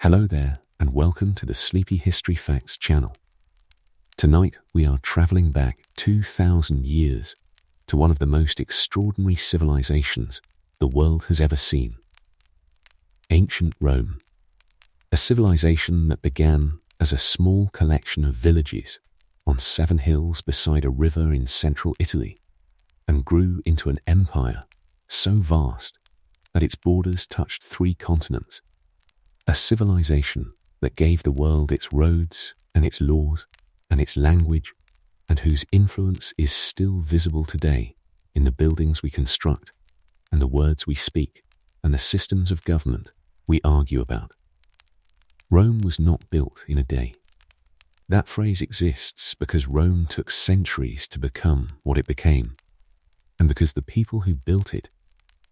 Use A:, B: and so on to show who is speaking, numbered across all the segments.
A: Hello there, and welcome to the Sleepy History Facts channel. Tonight we are traveling back 2,000 years to one of the most extraordinary civilizations the world has ever seen. Ancient Rome, a civilization that began as a small collection of villages on 7 hills beside a river in central Italy and grew into an empire so vast that its borders touched 3 continents. A civilization that gave the world its roads and its laws and its language, and whose influence is still visible today in the buildings we construct and the words we speak and the systems of government we argue about. Rome was not built in a day. That phrase exists because Rome took centuries to become what it became, and because the people who built it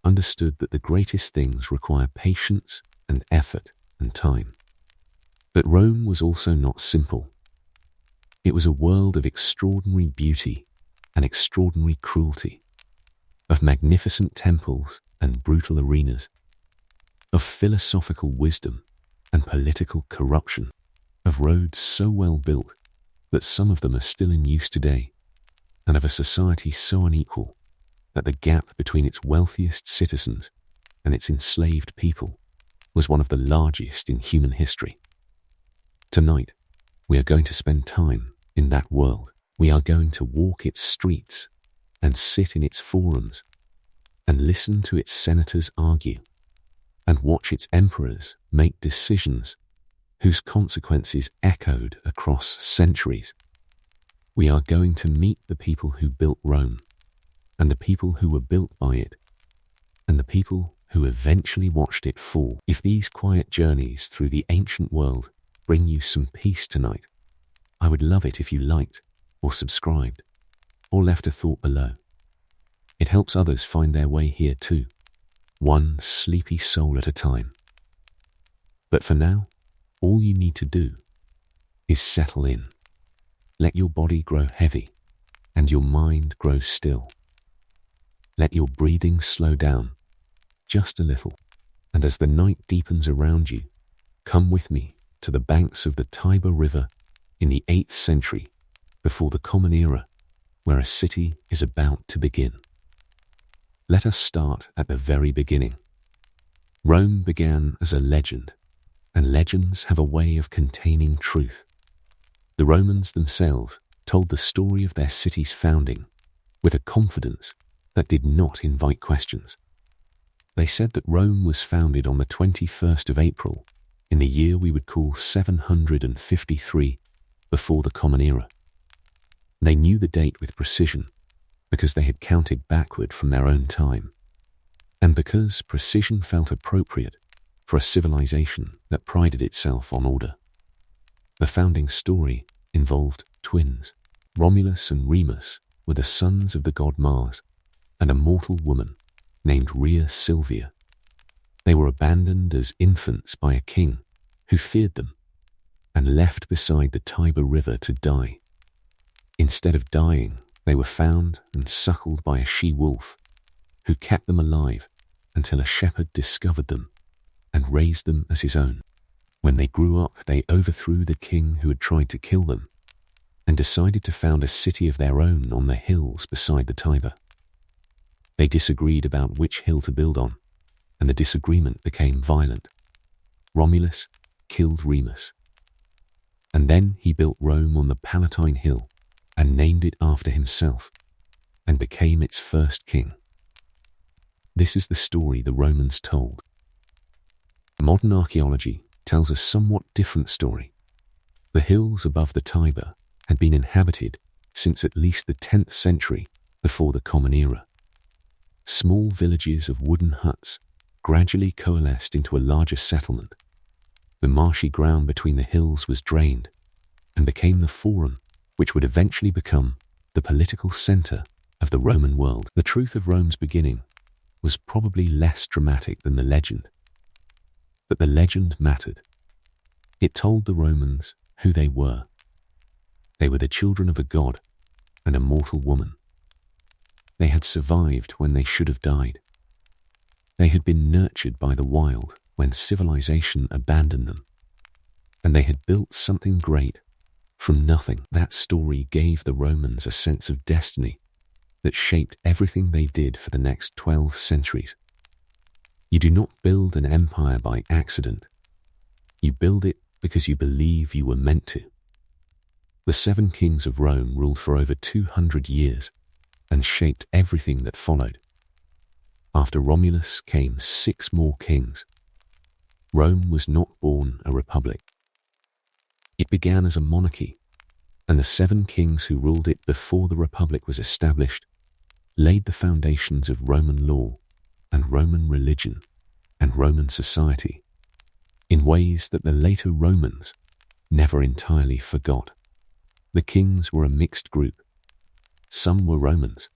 A: understood that the greatest things require patience and effort and time. But Rome was also not simple. It was a world of extraordinary beauty and extraordinary cruelty, of magnificent temples and brutal arenas, of philosophical wisdom and political corruption, of roads so well built that some of them are still in use today, and of a society so unequal that the gap between its wealthiest citizens and its enslaved people was one of the largest in human history. Tonight, we are going to spend time in that world. We are going to walk its streets and sit in its forums and listen to its senators argue and watch its emperors make decisions whose consequences echoed across centuries. We are going to meet the people who built Rome and the people who were built by it and the people who eventually watched it fall. If these quiet journeys through the ancient world bring you some peace tonight, I would love it if you liked or subscribed or left a thought below. It helps others find their way here too, one sleepy soul at a time. But for now, all you need to do is settle in. Let your body grow heavy and your mind grow still. Let your breathing slow down just a little, and as the night deepens around you, come with me to the banks of the Tiber River in the 8th century before the Common Era, where a city is about to begin. Let us start at the very beginning. Rome began as a legend, and legends have a way of containing truth. The Romans themselves told the story of their city's founding with a confidence that did not invite questions. They said that Rome was founded on the 21st of April in the year we would call 753 before the Common Era. They knew the date with precision because they had counted backward from their own time, and because precision felt appropriate for a civilization that prided itself on order. The founding story involved twins. Romulus and Remus were the sons of the god Mars and a mortal woman named Rhea Silvia. They were abandoned as infants by a king who feared them and left beside the Tiber River to die. Instead of dying, they were found and suckled by a she-wolf who kept them alive until a shepherd discovered them and raised them as his own. When they grew up, they overthrew the king who had tried to kill them and decided to found a city of their own on the hills beside the Tiber. They disagreed about which hill to build on, and the disagreement became violent. Romulus killed Remus, and then he built Rome on the Palatine Hill and named it after himself and became its first king. This is the story the Romans told. Modern archaeology tells a somewhat different story. The hills above the Tiber had been inhabited since at least the 10th century before the Common Era. Small villages of wooden huts gradually coalesced into a larger settlement. The marshy ground between the hills was drained and became the forum which would eventually become the political center of the Roman world. The truth of Rome's beginning was probably less dramatic than the legend, but the legend mattered. It told the Romans who they were. They were the children of a god and a mortal woman. They had survived when they should have died. They had been nurtured by the wild when civilization abandoned them. and they had built something great from nothing. That story gave the Romans a sense of destiny that shaped everything they did for the next 12 centuries. You do not build an empire by accident. You build it because you believe you were meant to. The 7 kings of Rome ruled for over 200 years and shaped everything that followed. After Romulus came 6 more kings. Rome was not born a republic. It began as a monarchy, and the 7 kings who ruled it before the republic was established laid the foundations of Roman law and Roman religion and Roman society in ways that the later Romans never entirely forgot. The kings were a mixed group. Some were Romans,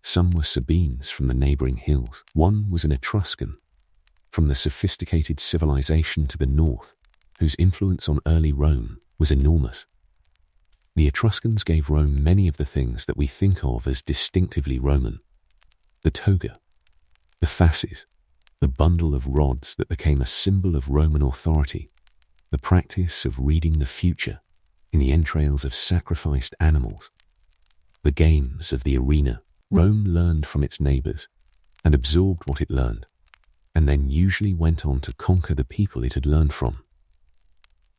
A: some were Sabines from the neighboring hills. One was an Etruscan from the sophisticated civilization to the north, whose influence on early Rome was enormous. The Etruscans gave Rome many of the things that we think of as distinctively Roman: the toga, the fasces, the bundle of rods that became a symbol of Roman authority, the practice of reading the future in the entrails of sacrificed animals, the games of the arena. Rome learned from its neighbors and absorbed what it learned, and then usually went on to conquer the people it had learned from.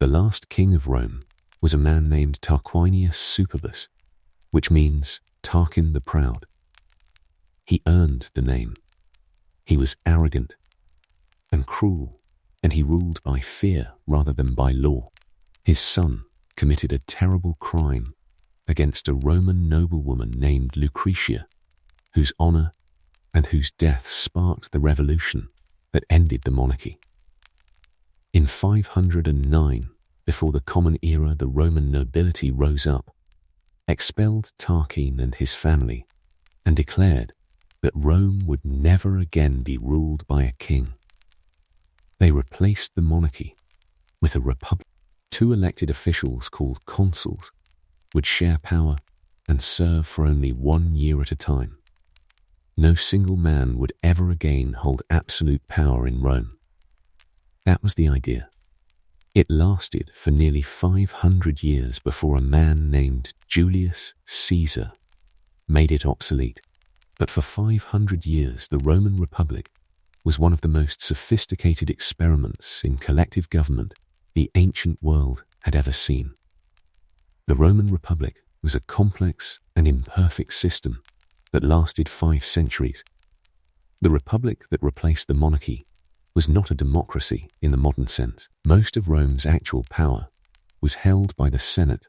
A: The last king of Rome was a man named Tarquinius Superbus, which means Tarquin the Proud. He earned the name. He was arrogant and cruel, and he ruled by fear rather than by law. His son committed a terrible crime against a Roman noblewoman named Lucretia, whose honor and whose death sparked the revolution that ended the monarchy. In 509, before the Common Era, the Roman nobility rose up, expelled Tarquin and his family, and declared that Rome would never again be ruled by a king. They replaced the monarchy with a republic. 2 elected officials called consuls would share power and serve for only 1 year at a time. No single man would ever again hold absolute power in Rome. That was the idea. It lasted for nearly 500 years before a man named Julius Caesar made it obsolete. But for 500 years, the Roman Republic was one of the most sophisticated experiments in collective government the ancient world had ever seen. The Roman Republic was a complex and imperfect system that lasted 5 centuries. The republic that replaced the monarchy was not a democracy in the modern sense. Most of Rome's actual power was held by the Senate,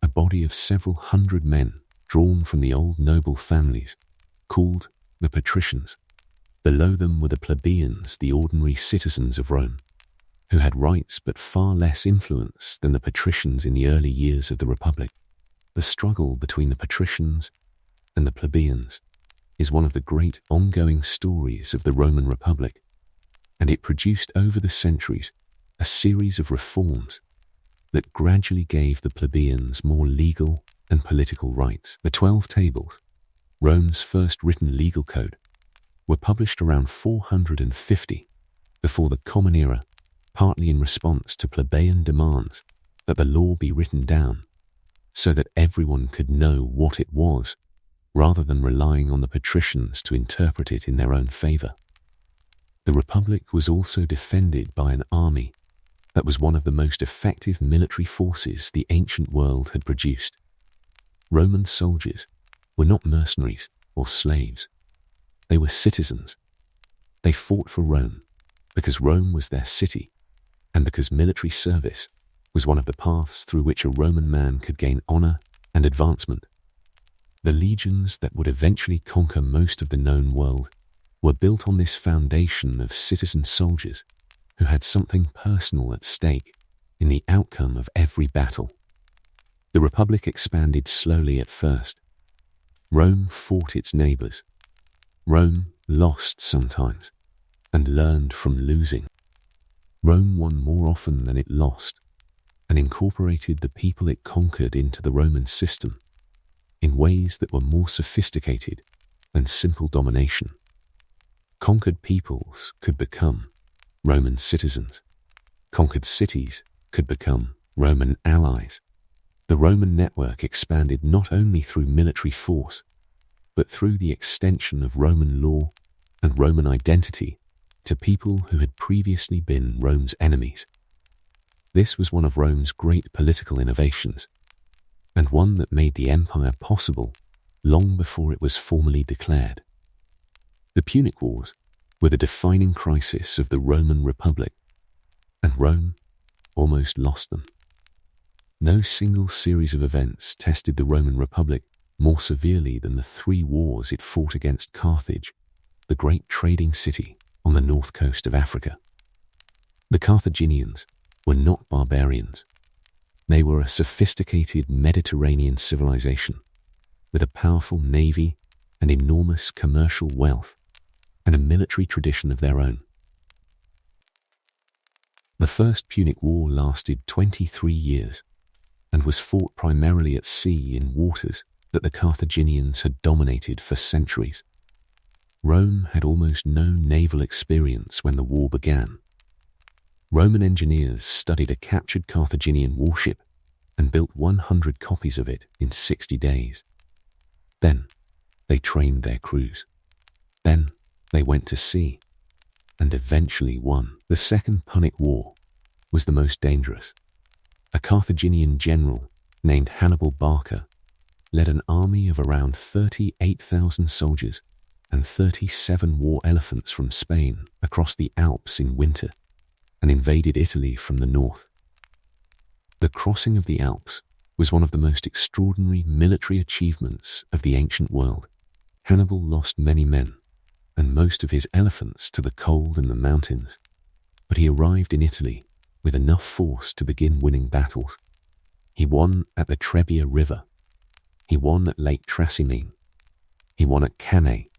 A: a body of several hundred men drawn from the old noble families, called the patricians. Below them were the plebeians, the ordinary citizens of Rome, who had rights but far less influence than the patricians in the early years of the Republic. The struggle between the patricians and the plebeians is one of the great ongoing stories of the Roman Republic, and it produced over the centuries a series of reforms that gradually gave the plebeians more legal and political rights. The 12 Tables, Rome's first written legal code, were published around 450 before the Common Era, partly in response to plebeian demands that the law be written down so that everyone could know what it was, rather than relying on the patricians to interpret it in their own favor. The Republic was also defended by an army that was one of the most effective military forces the ancient world had produced. Roman soldiers were not mercenaries or slaves. They were citizens. They fought for Rome because Rome was their city and because military service was one of the paths through which a Roman man could gain honor and advancement. The legions that would eventually conquer most of the known world were built on this foundation of citizen soldiers who had something personal at stake in the outcome of every battle. The Republic expanded slowly at first. Rome fought its neighbors. Rome lost sometimes and learned from losing. Rome won more often than it lost and incorporated the people it conquered into the Roman system in ways that were more sophisticated than simple domination. Conquered peoples could become Roman citizens. Conquered cities could become Roman allies. The Roman network expanded not only through military force, but through the extension of Roman law and Roman identity to people who had previously been Rome's enemies. This was one of Rome's great political innovations, and one that made the empire possible long before it was formally declared. The Punic Wars were the defining crisis of the Roman Republic, and Rome almost lost them. No single series of events tested the Roman Republic more severely than the 3 wars it fought against Carthage, the great trading city on the north coast of Africa. The Carthaginians were not barbarians. They were a sophisticated Mediterranean civilization with a powerful navy and enormous commercial wealth and a military tradition of their own. The First Punic War lasted 23 years and was fought primarily at sea in waters that the Carthaginians had dominated for centuries. Rome had almost no naval experience when the war began. Roman engineers studied a captured Carthaginian warship and built 100 copies of it in 60 days. Then they trained their crews. Then they went to sea and eventually won. The Second Punic War was the most dangerous. A Carthaginian general named Hannibal Barca led an army of around 38,000 soldiers and 37 war elephants from Spain across the Alps in winter and invaded Italy from the north. The crossing of the Alps was one of the most extraordinary military achievements of the ancient world. Hannibal lost many men and most of his elephants to the cold and the mountains, but he arrived in Italy with enough force to begin winning battles. He won at the Trebia River. He won at Lake Trasimene. He won at Cannae,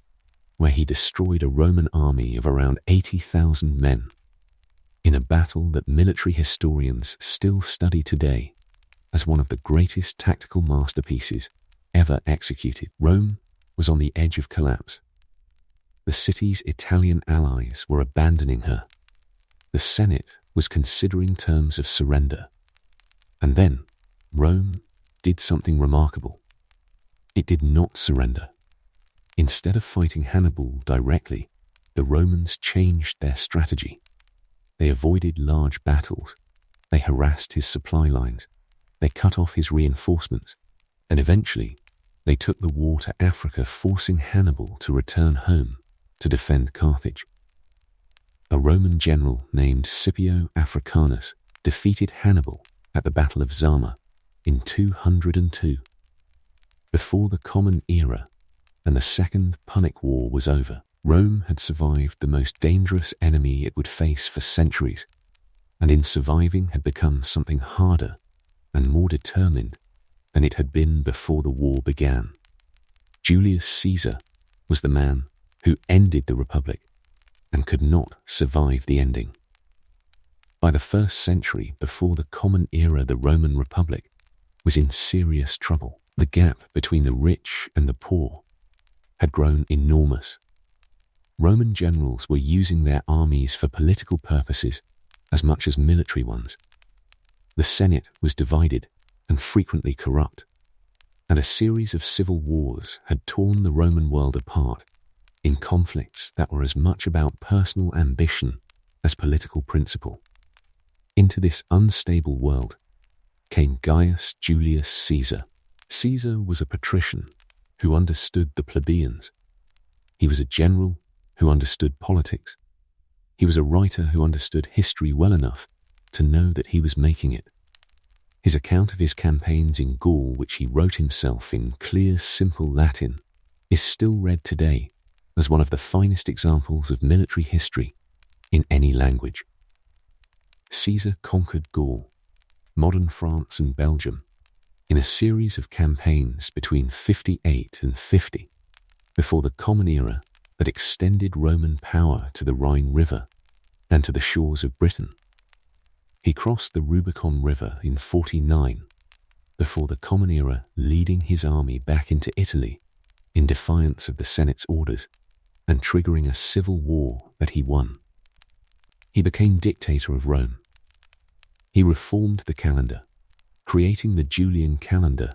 A: where he destroyed a Roman army of around 80,000 men, in a battle that military historians still study today as one of the greatest tactical masterpieces ever executed. Rome was on the edge of collapse. The city's Italian allies were abandoning her. The Senate was considering terms of surrender. And then Rome did something remarkable. It did not surrender. Instead of fighting Hannibal directly, the Romans changed their strategy. They avoided large battles. They harassed his supply lines. They cut off his reinforcements. And eventually, they took the war to Africa, forcing Hannibal to return home to defend Carthage. A Roman general named Scipio Africanus defeated Hannibal at the Battle of Zama in 202. Before the Common Era and the Second Punic War was over, Rome had survived the most dangerous enemy it would face for centuries, and in surviving had become something harder and more determined than it had been before the war began. Julius Caesar was the man who ended the Republic and could not survive the ending. By the 1st century before the Common Era, the Roman Republic was in serious trouble. The gap between the rich and the poor had grown enormous. Roman generals were using their armies for political purposes as much as military ones. The Senate was divided and frequently corrupt, and a series of civil wars had torn the Roman world apart in conflicts that were as much about personal ambition as political principle. Into this unstable world came Gaius Julius Caesar. Caesar was a patrician who understood the plebeians. He was a general who understood politics. He was a writer who understood history well enough to know that he was making it. His account of his campaigns in Gaul, which he wrote himself in clear, simple Latin, is still read today as one of the finest examples of military history in any language. Caesar conquered Gaul, modern France and Belgium, in a series of campaigns between 58 and 50, before the Common Era that extended Roman power to the Rhine River and to the shores of Britain. He crossed the Rubicon River in 49, before the Common Era leading his army back into Italy in defiance of the Senate's orders and triggering a civil war that he won. He became dictator of Rome. He reformed the calendar, creating the Julian calendar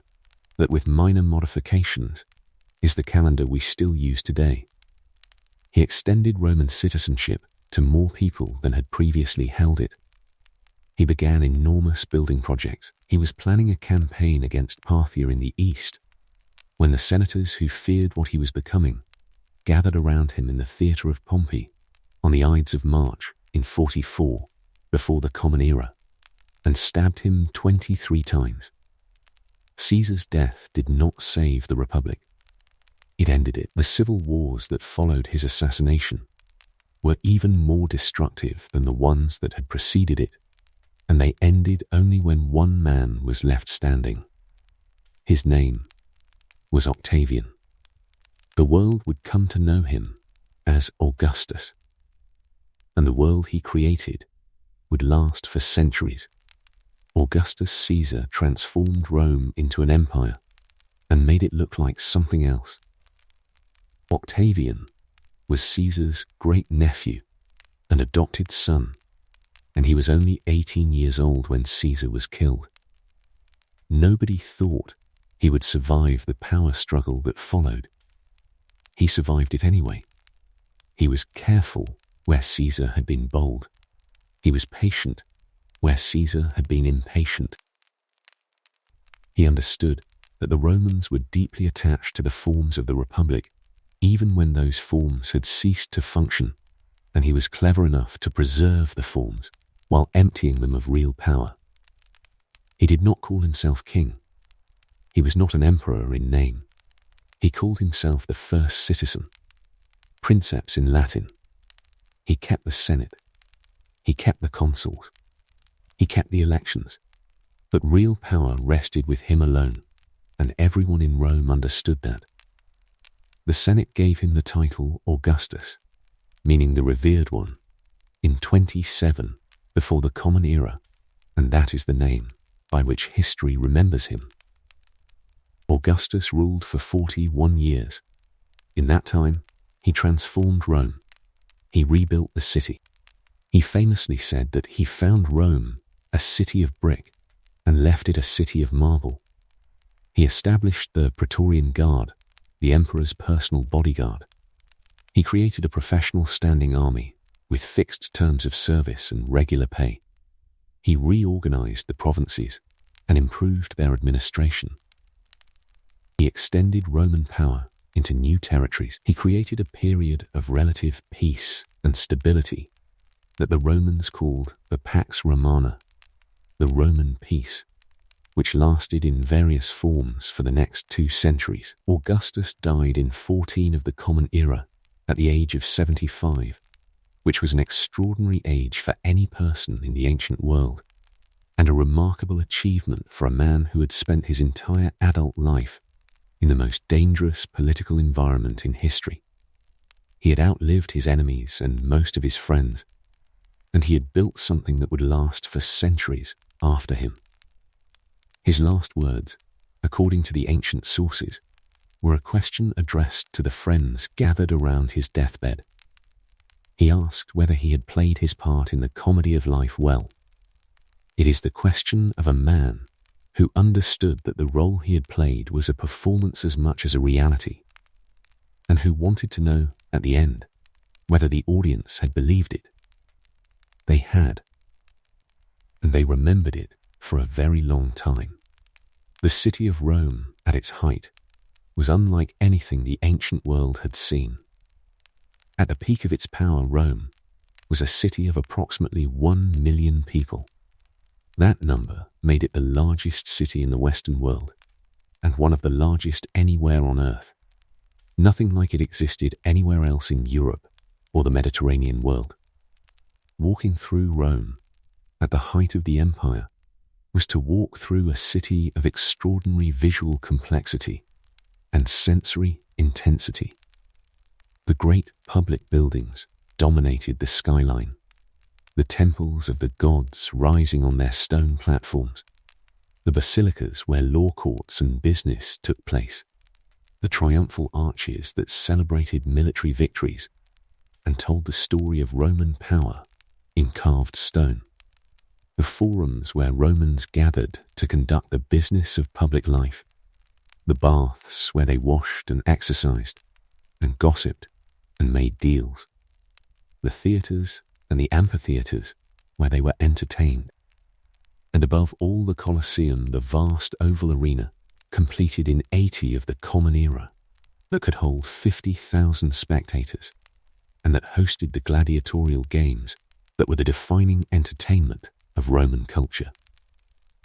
A: that, with minor modifications, is the calendar we still use today. He extended Roman citizenship to more people than had previously held it. He began enormous building projects. He was planning a campaign against Parthia in the east, when the senators who feared what he was becoming gathered around him in the theatre of Pompey on the Ides of March in 44 before the Common Era, and stabbed him 23 times. Caesar's death did not save the Republic. It ended it. The civil wars that followed his assassination were even more destructive than the ones that had preceded it, and they ended only when one man was left standing. His name was Octavian. The world would come to know him as Augustus, and the world he created would last for centuries. Augustus Caesar transformed Rome into an empire and made it look like something else. Octavian was Caesar's great-nephew and adopted son, and he was only 18 years old when Caesar was killed. Nobody thought he would survive the power struggle that followed. He survived it anyway. He was careful where Caesar had been bold. He was patient where Caesar had been impatient. He understood that the Romans were deeply attached to the forms of the Republic, even when those forms had ceased to function, and he was clever enough to preserve the forms while emptying them of real power. He did not call himself king. He was not an emperor in name. He called himself the first citizen, princeps in Latin. He kept the Senate. He kept the consuls. He kept the elections. But real power rested with him alone, and everyone in Rome understood that. The Senate gave him the title Augustus, meaning the revered one, in 27 before the Common Era, and that is the name by which history remembers him. Augustus ruled for 41 years. In that time, he transformed Rome. He rebuilt the city. He famously said that he found Rome a city of brick and left it a city of marble. He established the Praetorian Guard, the emperor's personal bodyguard. He created a professional standing army with fixed terms of service and regular pay. He reorganized the provinces and improved their administration. He extended Roman power into new territories. He created a period of relative peace and stability that the Romans called the Pax Romana, the Roman peace, which lasted in various forms for the next 2 centuries. Augustus died in 14 of the Common Era at the age of 75, which was an extraordinary age for any person in the ancient world, and a remarkable achievement for a man who had spent his entire adult life in the most dangerous political environment in history. He had outlived his enemies and most of his friends, and he had built something that would last for centuries after him. His last words, according to the ancient sources, were a question addressed to the friends gathered around his deathbed. He asked whether he had played his part in the comedy of life well. It is the question of a man who understood that the role he had played was a performance as much as a reality, and who wanted to know, at the end, whether the audience had believed it. They had, and they remembered it for a very long time. The city of Rome, at its height, was unlike anything the ancient world had seen. At the peak of its power, Rome was a city of approximately 1 million people. That number made it the largest city in the Western world, and one of the largest anywhere on Earth. Nothing like it existed anywhere else in Europe or the Mediterranean world. Walking through Rome, at the height of the empire, was to walk through a city of extraordinary visual complexity and sensory intensity. The great public buildings dominated the skyline, the temples of the gods rising on their stone platforms, the basilicas where law courts and business took place, the triumphal arches that celebrated military victories and told the story of Roman power in carved stone. the forums where Romans gathered to conduct the business of public life, the baths where they washed and exercised and gossiped and made deals, the theatres and the amphitheatres where they were entertained, and above all the Colosseum, the vast oval arena completed in 80 of the common era that could hold 50,000 spectators and that hosted the gladiatorial games that were the defining entertainment of Roman culture.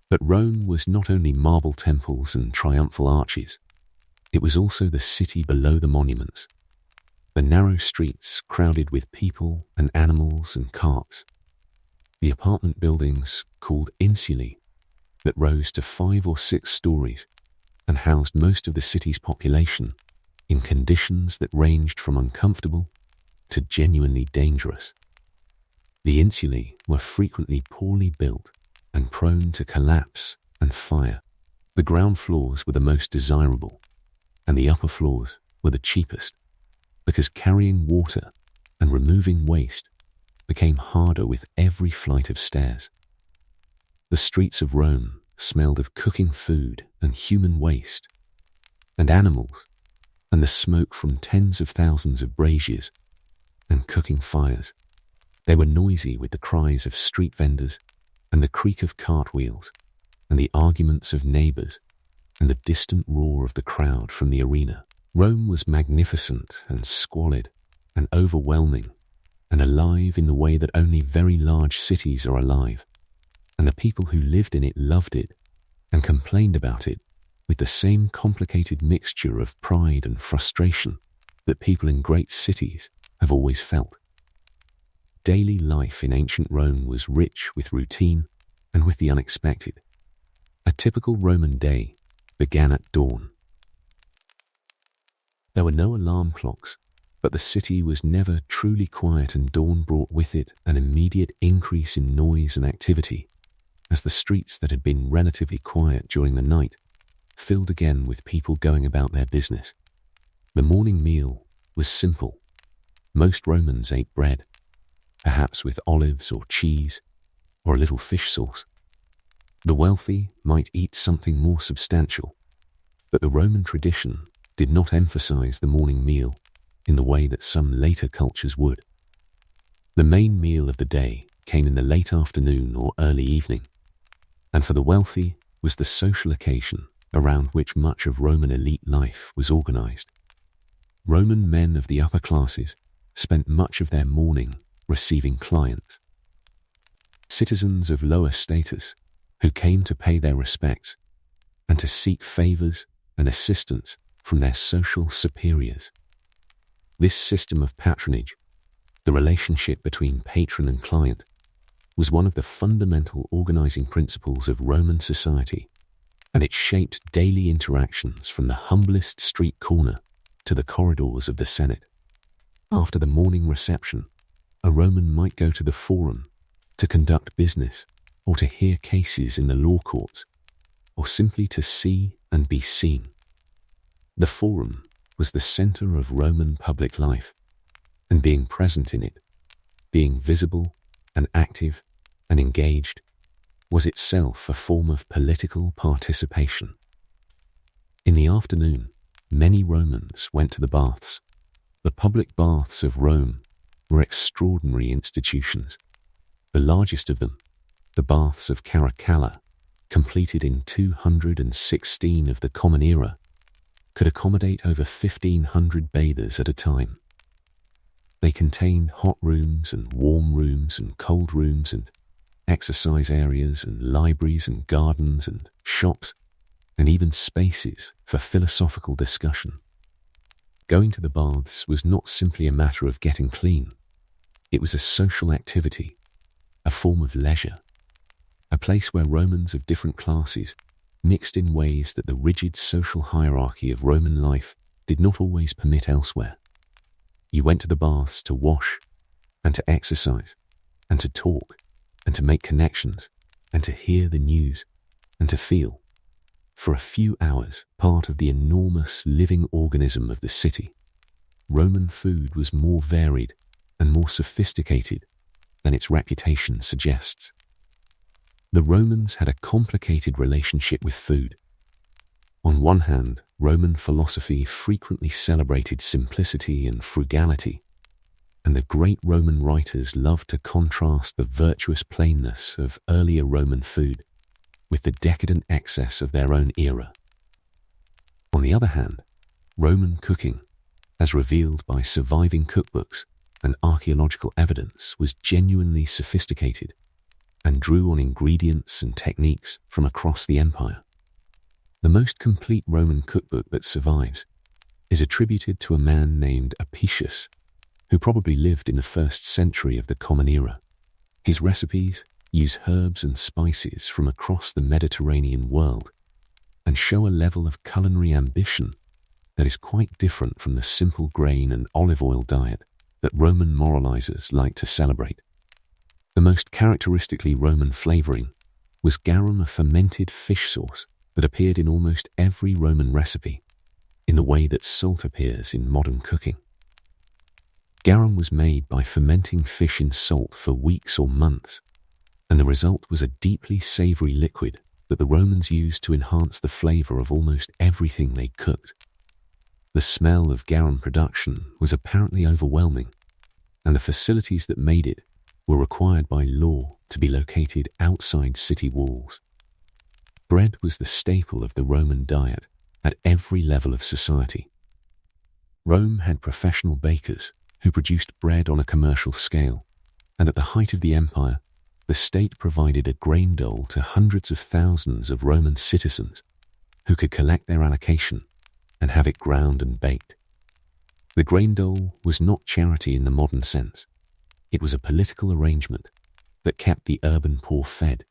A: But Rome was not only marble temples and triumphal arches, it was also the city below the monuments, the narrow streets crowded with people and animals and carts, the apartment buildings called insulae that rose to 5 or 6 stories and housed most of the city's population in conditions that ranged from uncomfortable to genuinely dangerous. The insulae were frequently poorly built and prone to collapse and fire. The ground floors were the most desirable, and the upper floors were the cheapest, because carrying water and removing waste became harder with every flight of stairs. The streets of Rome smelled of cooking food and human waste, and animals, and the smoke from tens of thousands of braziers and cooking fires. They were noisy with the cries of street vendors and the creak of cartwheels and the arguments of neighbors and the distant roar of the crowd from the arena. Rome was magnificent and squalid and overwhelming and alive in the way that only very large cities are alive, and the people who lived in it loved it and complained about it with the same complicated mixture of pride and frustration that people in great cities have always felt. Daily life in ancient Rome was rich with routine and with the unexpected. A typical Roman day began at dawn. There were no alarm clocks, but the city was never truly quiet, and dawn brought with it an immediate increase in noise and activity, as the streets that had been relatively quiet during the night filled again with people going about their business. The morning meal was simple. Most Romans ate bread, perhaps with olives or cheese or a little fish sauce. The wealthy might eat something more substantial, but the Roman tradition did not emphasize the morning meal in the way that some later cultures would. The main meal of the day came in the late afternoon or early evening, and for the wealthy was the social occasion around which much of Roman elite life was organized. Roman men of the upper classes spent much of their morning receiving clients. Citizens of lower status who came to pay their respects and to seek favors and assistance from their social superiors. This system of patronage, the relationship between patron and client, was one of the fundamental organizing principles of Roman society, and it shaped daily interactions from the humblest street corner to the corridors of the Senate. After the morning reception, a Roman might go to the forum to conduct business or to hear cases in the law courts, or simply to see and be seen. The forum was the center of Roman public life, and being present in it, being visible and active and engaged, was itself a form of political participation. In the afternoon, many Romans went to the baths. The public baths of Rome were extraordinary institutions. The largest of them, the baths of Caracalla, completed in 216 of the Common Era, could accommodate over 1,500 bathers at a time. They contained hot rooms and warm rooms and cold rooms and exercise areas and libraries and gardens and shops and even spaces for philosophical discussion. Going to the baths was not simply a matter of getting clean. It was a social activity, a form of leisure, a place where Romans of different classes mixed in ways that the rigid social hierarchy of Roman life did not always permit elsewhere. You went to the baths to wash and to exercise and to talk and to make connections and to hear the news and to feel, for a few hours, part of the enormous living organism of the city. Roman food was more varied and more sophisticated than its reputation suggests. The Romans had a complicated relationship with food. On one hand, Roman philosophy frequently celebrated simplicity and frugality, and the great Roman writers loved to contrast the virtuous plainness of earlier Roman food with the decadent excess of their own era. On the other hand, Roman cooking, as revealed by surviving cookbooks and archaeological evidence, was genuinely sophisticated and drew on ingredients and techniques from across the empire. The most complete Roman cookbook that survives is attributed to a man named Apicius, who probably lived in the 1st century of the Common Era. His recipes use herbs and spices from across the Mediterranean world and show a level of culinary ambition that is quite different from the simple grain and olive oil diet that Roman moralizers like to celebrate. The most characteristically Roman flavoring was garum, a fermented fish sauce that appeared in almost every Roman recipe, in the way that salt appears in modern cooking. Garum was made by fermenting fish in salt for weeks or months, and the result was a deeply savory liquid that the Romans used to enhance the flavor of almost everything they cooked. The smell of garum production was apparently overwhelming, and the facilities that made it were required by law to be located outside city walls. Bread was the staple of the Roman diet at every level of society. Rome had professional bakers who produced bread on a commercial scale, and at the height of the empire, the state provided a grain dole to hundreds of thousands of Roman citizens who could collect their allocation and have it ground and baked. The grain dole was not charity in the modern sense. It was a political arrangement that kept the urban poor fed,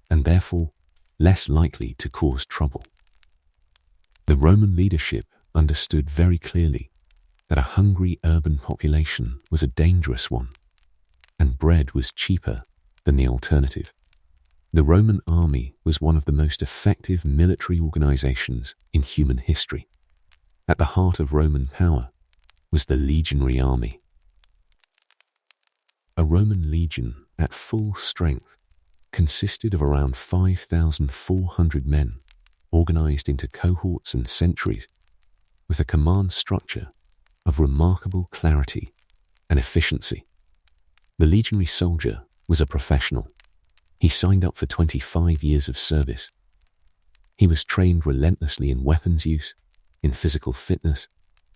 A: and therefore less likely to cause trouble. The Roman leadership understood very clearly that a hungry urban population was a dangerous one, and bread was cheaper than the alternative. The Roman army was one of the most effective military organizations in human history. At the heart of Roman power was the legionary army. A Roman legion at full strength consisted of around 5,400 men, organized into cohorts and centuries, with a command structure of remarkable clarity and efficiency. The legionary soldier was a professional. He signed up for 25 years of service. He was trained relentlessly in weapons use, in physical fitness,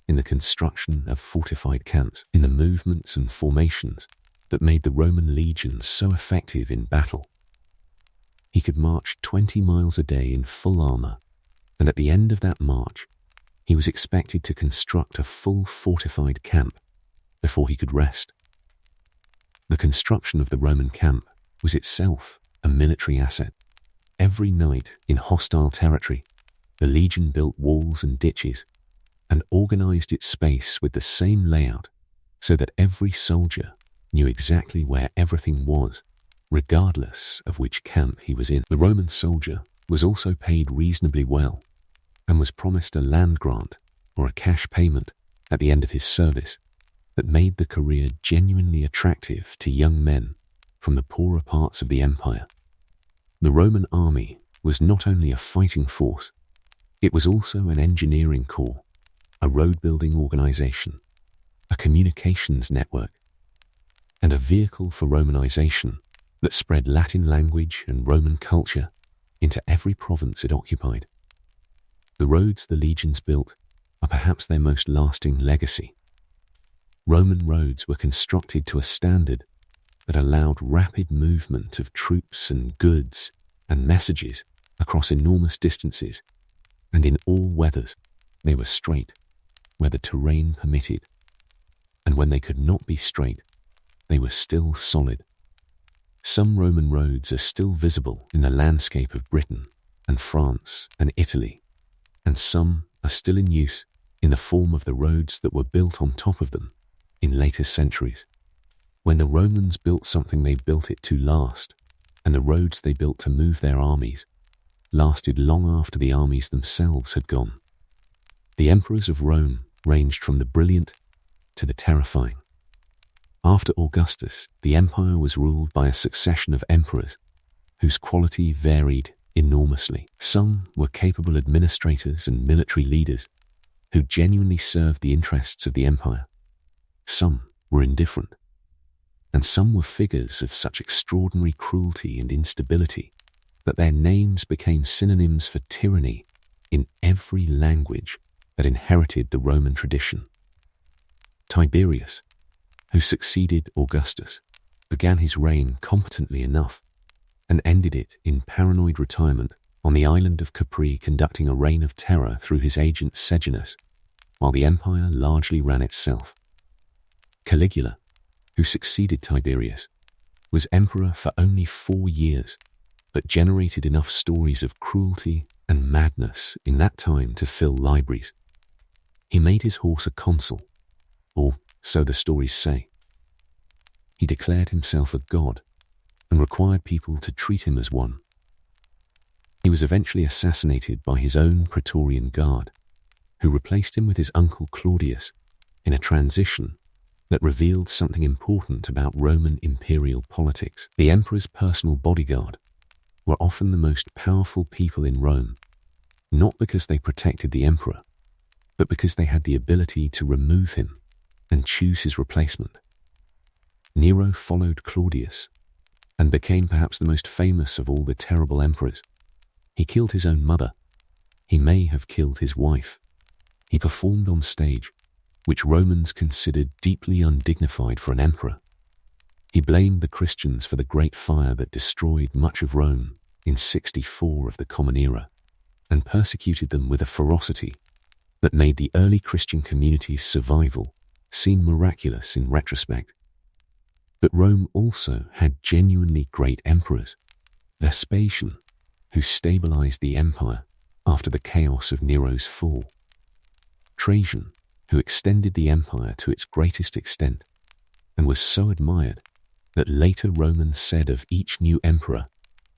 A: in the construction of fortified camps, in the movements and formations that made the Roman legions so effective in battle. He could march 20 miles a day in full armor, and at the end of that march, he was expected to construct a full fortified camp before he could rest. The construction of the Roman camp was itself a military asset. Every night in hostile territory, the legion built walls and ditches and organized its space with the same layout so that every soldier knew exactly where everything was, regardless of which camp he was in. The Roman soldier was also paid reasonably well and was promised a land grant or a cash payment at the end of his service that made the career genuinely attractive to young men from the poorer parts of the empire. The Roman army was not only a fighting force, it was also an engineering corps, a road-building organization, a communications network, and a vehicle for Romanization that spread Latin language and Roman culture into every province it occupied. The roads the legions built are perhaps their most lasting legacy. Roman roads were constructed to a standard that allowed rapid movement of troops and goods and messages across enormous distances, and in all weathers they were straight where the terrain permitted, and when they could not be straight, they were still solid. Some Roman roads are still visible in the landscape of Britain and France and Italy, and some are still in use in the form of the roads that were built on top of them in later centuries. When the Romans built something, they built it to last, and the roads they built to move their armies lasted long after the armies themselves had gone. The emperors of Rome ranged from the brilliant to the terrifying. After Augustus, the empire was ruled by a succession of emperors whose quality varied enormously. Some were capable administrators and military leaders who genuinely served the interests of the empire. Some were indifferent, and some were figures of such extraordinary cruelty and instability that their names became synonyms for tyranny in every language that inherited the Roman tradition. Tiberius, who succeeded Augustus, began his reign competently enough and ended it in paranoid retirement on the island of Capri, conducting a reign of terror through his agent Sejanus, while the empire largely ran itself. Caligula, who succeeded Tiberius, was emperor for only 4 years, but generated enough stories of cruelty and madness in that time to fill libraries. He made his horse a consul, or so the stories say. He declared himself a god and required people to treat him as one. He was eventually assassinated by his own Praetorian Guard, who replaced him with his uncle Claudius in a transition that revealed something important about Roman imperial politics. The emperor's personal bodyguard were often the most powerful people in Rome, not because they protected the emperor, but because they had the ability to remove him and choose his replacement. Nero followed Claudius and became perhaps the most famous of all the terrible emperors. He killed his own mother. He may have killed his wife. He performed on stage, which Romans considered deeply undignified for an emperor. He blamed the Christians for the great fire that destroyed much of Rome in 64 of the Common Era, and persecuted them with a ferocity that made the early Christian community's survival seem miraculous in retrospect. But Rome also had genuinely great emperors. Vespasian, who stabilized the empire after the chaos of Nero's fall. Trajan, who extended the empire to its greatest extent and was so admired that later Romans said of each new emperor,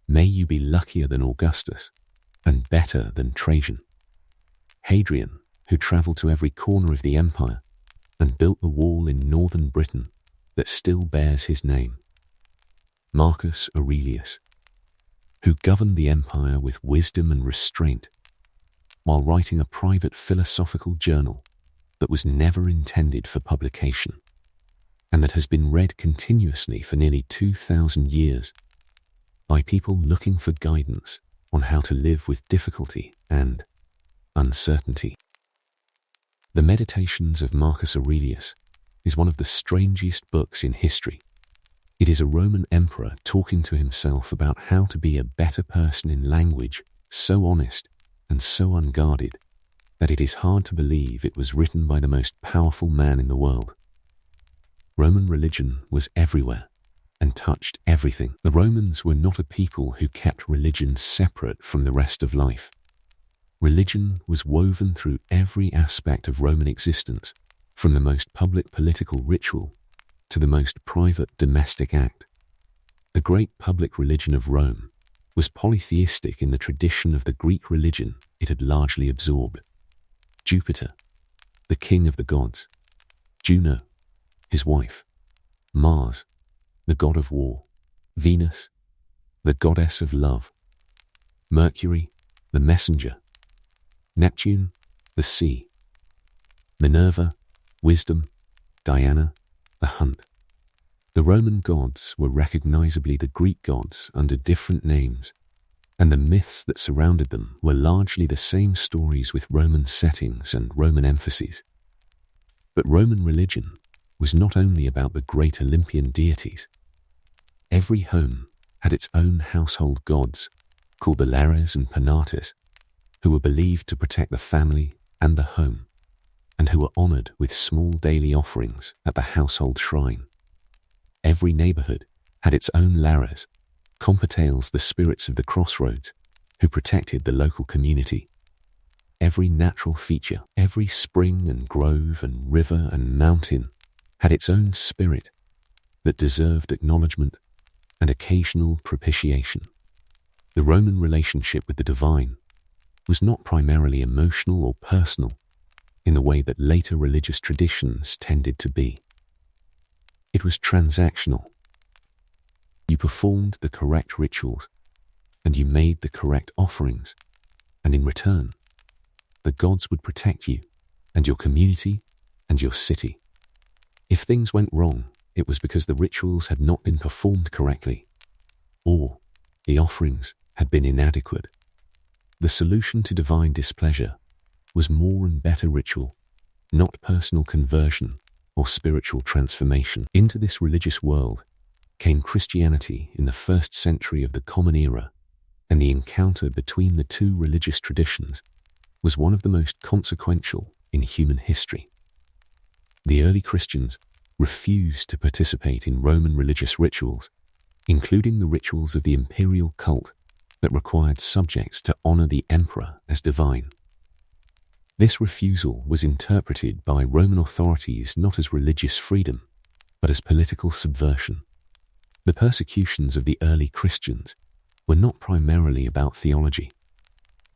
A: "May you be luckier than Augustus and better than Trajan." Hadrian, who traveled to every corner of the empire and built the wall in northern Britain that still bears his name. Marcus Aurelius, who governed the empire with wisdom and restraint while writing a private philosophical journal that was never intended for publication and that has been read continuously for nearly 2,000 years by people looking for guidance on how to live with difficulty and uncertainty. The Meditations of Marcus Aurelius is one of the strangest books in history. It is a Roman emperor talking to himself about how to be a better person in language so honest and so unguarded that it is hard to believe it was written by the most powerful man in the world. Roman religion was everywhere and touched everything. The Romans were not a people who kept religion separate from the rest of life. Religion was woven through every aspect of Roman existence, from the most public political ritual to the most private domestic act. The great public religion of Rome was polytheistic in the tradition of the Greek religion it had largely absorbed. Jupiter, the king of the gods; Juno, his wife; Mars, the god of war; Venus, the goddess of love; Mercury, the messenger; Neptune, the sea; Minerva, wisdom; Diana, the hunt. The Roman gods were recognizably the Greek gods under different names, and the myths that surrounded them were largely the same stories with Roman settings and Roman emphases. But Roman religion was not only about the great Olympian deities. Every home had its own household gods, called the Lares and Penates, who were believed to protect the family and the home, and who were honored with small daily offerings at the household shrine. Every neighborhood had its own Lares, competales, the spirits of the crossroads, who protected the local community. Every natural feature, every spring and grove and river and mountain had its own spirit that deserved acknowledgement and occasional propitiation. The Roman relationship with the divine was not primarily emotional or personal in the way that later religious traditions tended to be. It was transactional. You performed the correct rituals and you made the correct offerings, and in return, the gods would protect you and your community and your city. If things went wrong, it was because the rituals had not been performed correctly, or the offerings had been inadequate. The solution to divine displeasure was more and better ritual, not personal conversion or spiritual transformation. Into this religious world came Christianity in the 1st century of the Common Era, and the encounter between the two religious traditions was one of the most consequential in human history. The early Christians refused to participate in Roman religious rituals, including the rituals of the imperial cult that required subjects to honor the emperor as divine. This refusal was interpreted by Roman authorities not as religious freedom, but as political subversion. The persecutions of the early Christians were not primarily about theology.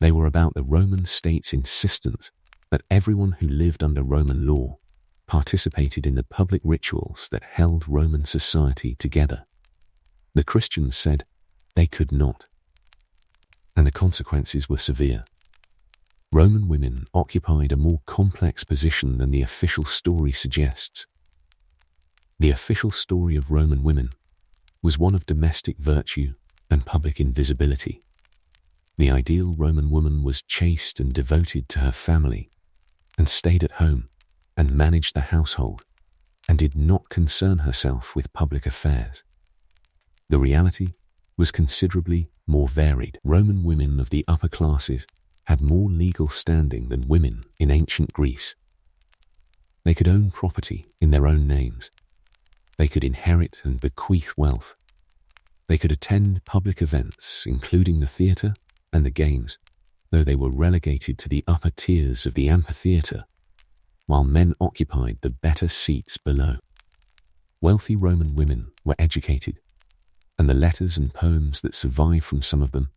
A: They were about the Roman state's insistence that everyone who lived under Roman law participated in the public rituals that held Roman society together. The Christians said they could not, and the consequences were severe. Roman women occupied a more complex position than the official story suggests. The official story of Roman women was one of domestic virtue and public invisibility. The ideal Roman woman was chaste and devoted to her family, and stayed at home and managed the household, and did not concern herself with public affairs. The reality was considerably more varied. Roman women of the upper classes had more legal standing than women in ancient Greece. They could own property in their own names. They could inherit and bequeath wealth. They could attend public events, including the theatre and the games, though they were relegated to the upper tiers of the amphitheatre, while men occupied the better seats below. Wealthy Roman women were educated, and the letters and poems that survive from some of them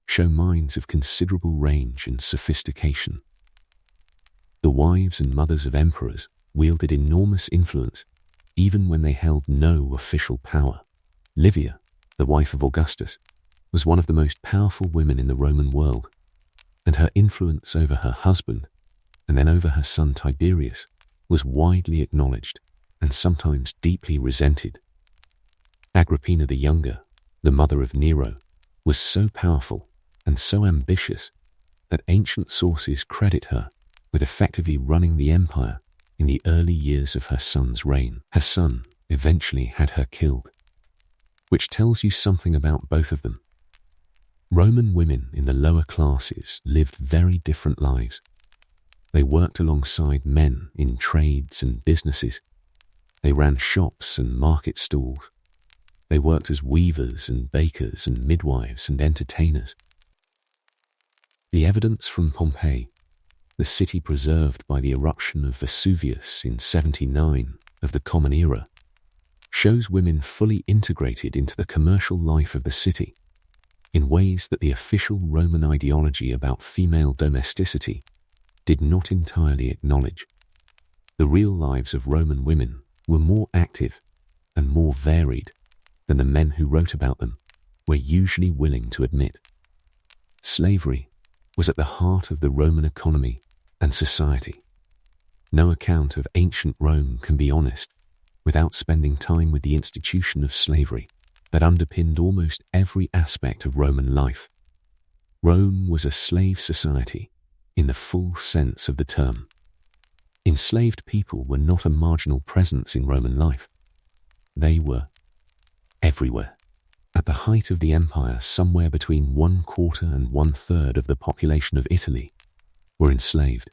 A: show minds of considerable range and sophistication. The wives and mothers of emperors wielded enormous influence even when they held no official power. Livia, the wife of Augustus, was one of the most powerful women in the Roman world, and her influence over her husband and then over her son Tiberius was widely acknowledged and sometimes deeply resented. Agrippina the Younger, the mother of Nero, was so powerful and so ambitious that ancient sources credit her with effectively running the empire in the early years of her son's reign. Her son eventually had her killed, which tells you something about both of them. Roman women in the lower classes lived very different lives. They worked alongside men in trades and businesses. They ran shops and market stalls. They worked as weavers and bakers and midwives and entertainers. The evidence from Pompeii, the city preserved by the eruption of Vesuvius in 79 of the Common Era, shows women fully integrated into the commercial life of the city in ways that the official Roman ideology about female domesticity did not entirely acknowledge. The real lives of Roman women were more active and more varied than the men who wrote about them were usually willing to admit. Slavery was at the heart of the Roman economy and society. No account of ancient Rome can be honest without spending time with the institution of slavery that underpinned almost every aspect of Roman life. Rome was a slave society in the full sense of the term. Enslaved people were not a marginal presence in Roman life. They were everywhere. At the height of the empire, somewhere between 1/4 and 1/3 of the population of Italy were enslaved.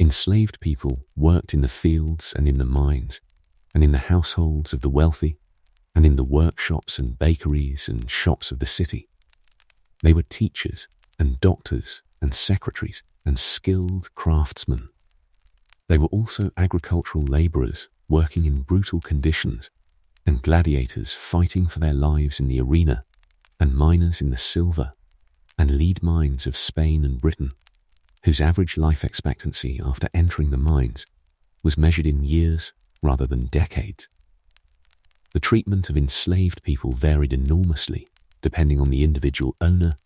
A: Enslaved people worked in the fields and in the mines, and in the households of the wealthy, and in the workshops and bakeries and shops of the city. They were teachers and doctors and secretaries and skilled craftsmen. They were also agricultural laborers working in brutal conditions, and gladiators fighting for their lives in the arena, and miners in the silver and lead mines of Spain and Britain, whose average life expectancy after entering the mines was measured in years rather than decades. The treatment of enslaved people varied enormously depending on the individual owner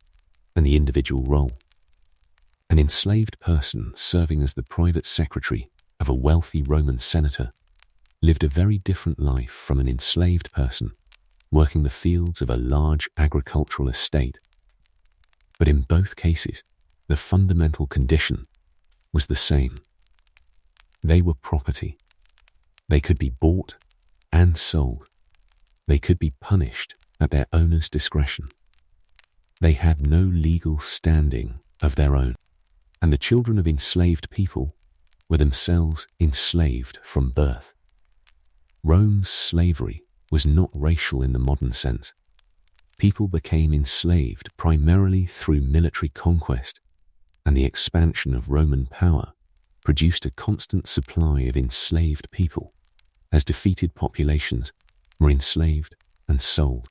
A: and the individual role. An enslaved person serving as the private secretary of a wealthy Roman senator lived a very different life from an enslaved person working the fields of a large agricultural estate. But in both cases, the fundamental condition was the same. They were property. They could be bought and sold. They could be punished at their owner's discretion. They had no legal standing of their own, and the children of enslaved people were themselves enslaved from birth. Rome's slavery was not racial in the modern sense. People became enslaved primarily through military conquest, and the expansion of Roman power produced a constant supply of enslaved people as defeated populations were enslaved and sold.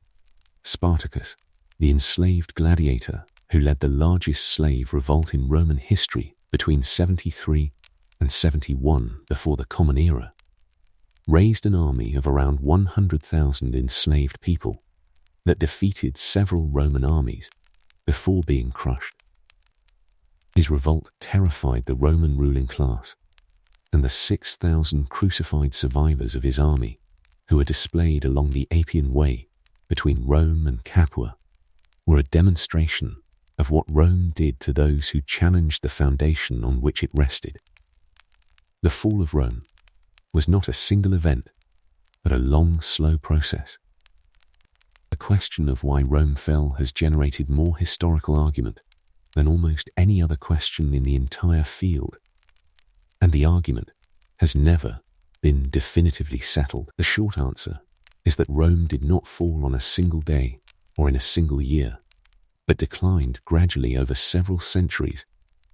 A: Spartacus, the enslaved gladiator who led the largest slave revolt in Roman history between 73 and 71 before the Common Era, raised an army of around 100,000 enslaved people that defeated several Roman armies before being crushed. His revolt terrified the Roman ruling class, and the 6,000 crucified survivors of his army who were displayed along the Appian Way between Rome and Capua were a demonstration of what Rome did to those who challenged the foundation on which it rested. The fall of Rome was not a single event, but a long, slow process. The question of why Rome fell has generated more historical argument than almost any other question in the entire field, and the argument has never been definitively settled. The short answer is that Rome did not fall on a single day or in a single year, but declined gradually over several centuries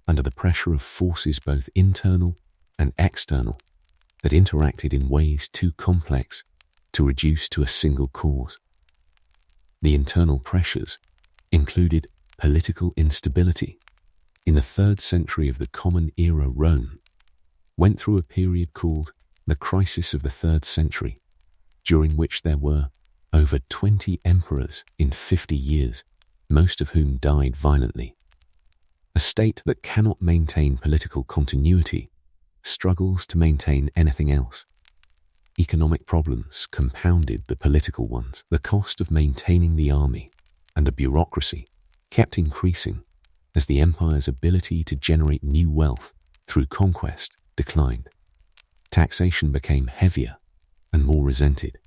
A: under the pressure of forces both internal and external that interacted in ways too complex to reduce to a single cause. The internal pressures included political instability. In the 3rd century of the Common Era, Rome went through a period called the Crisis of the 3rd Century, during which there were over 20 emperors in 50 years, most of whom died violently. A state that cannot maintain political continuity struggles to maintain anything else. Economic problems compounded the political ones. The cost of maintaining the army and the bureaucracy kept increasing as the empire's ability to generate new wealth through conquest declined. Taxation became heavier and more resented.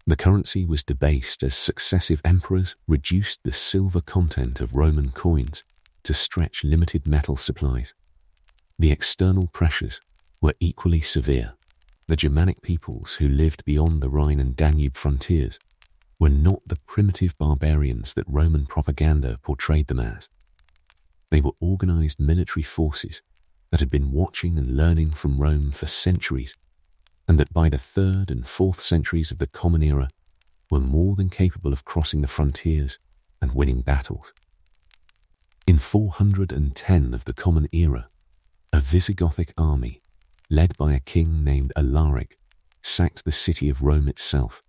A: The currency was debased as successive emperors reduced the silver content of Roman coins to stretch limited metal supplies. The external pressures were equally severe. The Germanic peoples who lived beyond the Rhine and Danube frontiers were not the primitive barbarians that Roman propaganda portrayed them as. They were organized military forces that had been watching and learning from Rome for centuries, and that by the 3rd and 4th centuries of the Common Era were more than capable of crossing the frontiers and winning battles. In 410 of the Common Era, a Visigothic army, led by a king named Alaric, sacked the city of Rome itself.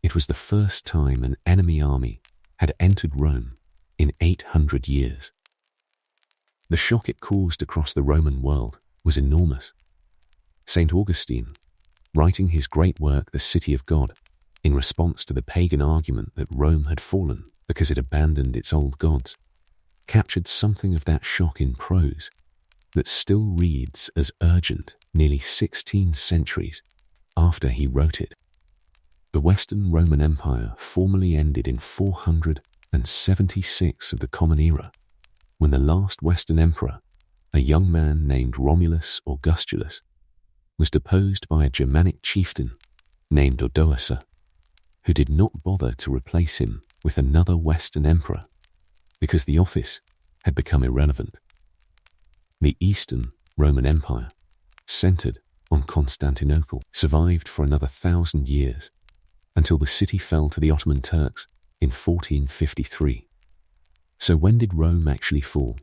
A: It was the first time an enemy army had entered Rome in 800 years. The shock it caused across the Roman world was enormous. St. Augustine, writing his great work The City of God, in response to the pagan argument that Rome had fallen because it abandoned its old gods, captured something of that shock in prose that still reads as urgent nearly 16 centuries after he wrote it. The Western Roman Empire formally ended in 476 of the Common Era, when the last Western emperor, a young man named Romulus or Augustulus, was deposed by a Germanic chieftain named Odoacer, who did not bother to replace him with another Western emperor because the office had become irrelevant. The Eastern Roman Empire, centered on Constantinople, survived for another 1,000 years until the city fell to the Ottoman Turks in 1453. So when did Rome actually fall?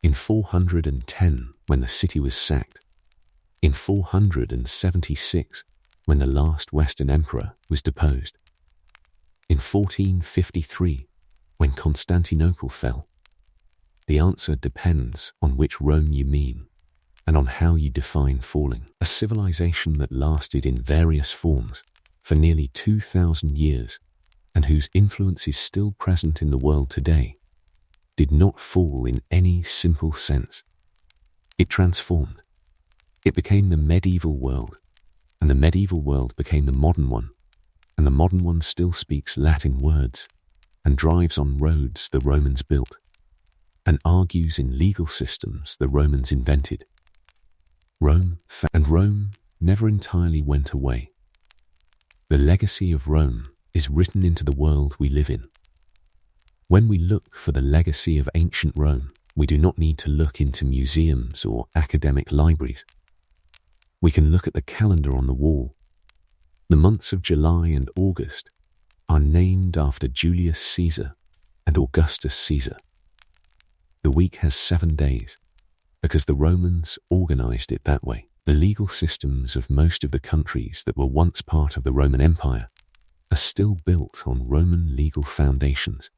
A: In 410, when the city was sacked. In 476, when the last Western emperor was deposed. In 1453, when Constantinople fell? The answer depends on which Rome you mean and on how you define falling. A civilization that lasted in various forms for nearly 2,000 years and whose influence is still present in the world today did not fall in any simple sense. It transformed. It became the medieval world, and the medieval world became the modern one, and the modern one still speaks Latin words and drives on roads the Romans built and argues in legal systems the Romans invented. Rome never entirely went away. The legacy of Rome is written into the world we live in. When we look for the legacy of ancient Rome, we do not need to look into museums or academic libraries. We can look at the calendar on the wall. The months of July and August are named after Julius Caesar and Augustus Caesar. The week has 7 days because the Romans organized it that way. The legal systems of most of the countries that were once part of the Roman Empire are still built on Roman legal foundations.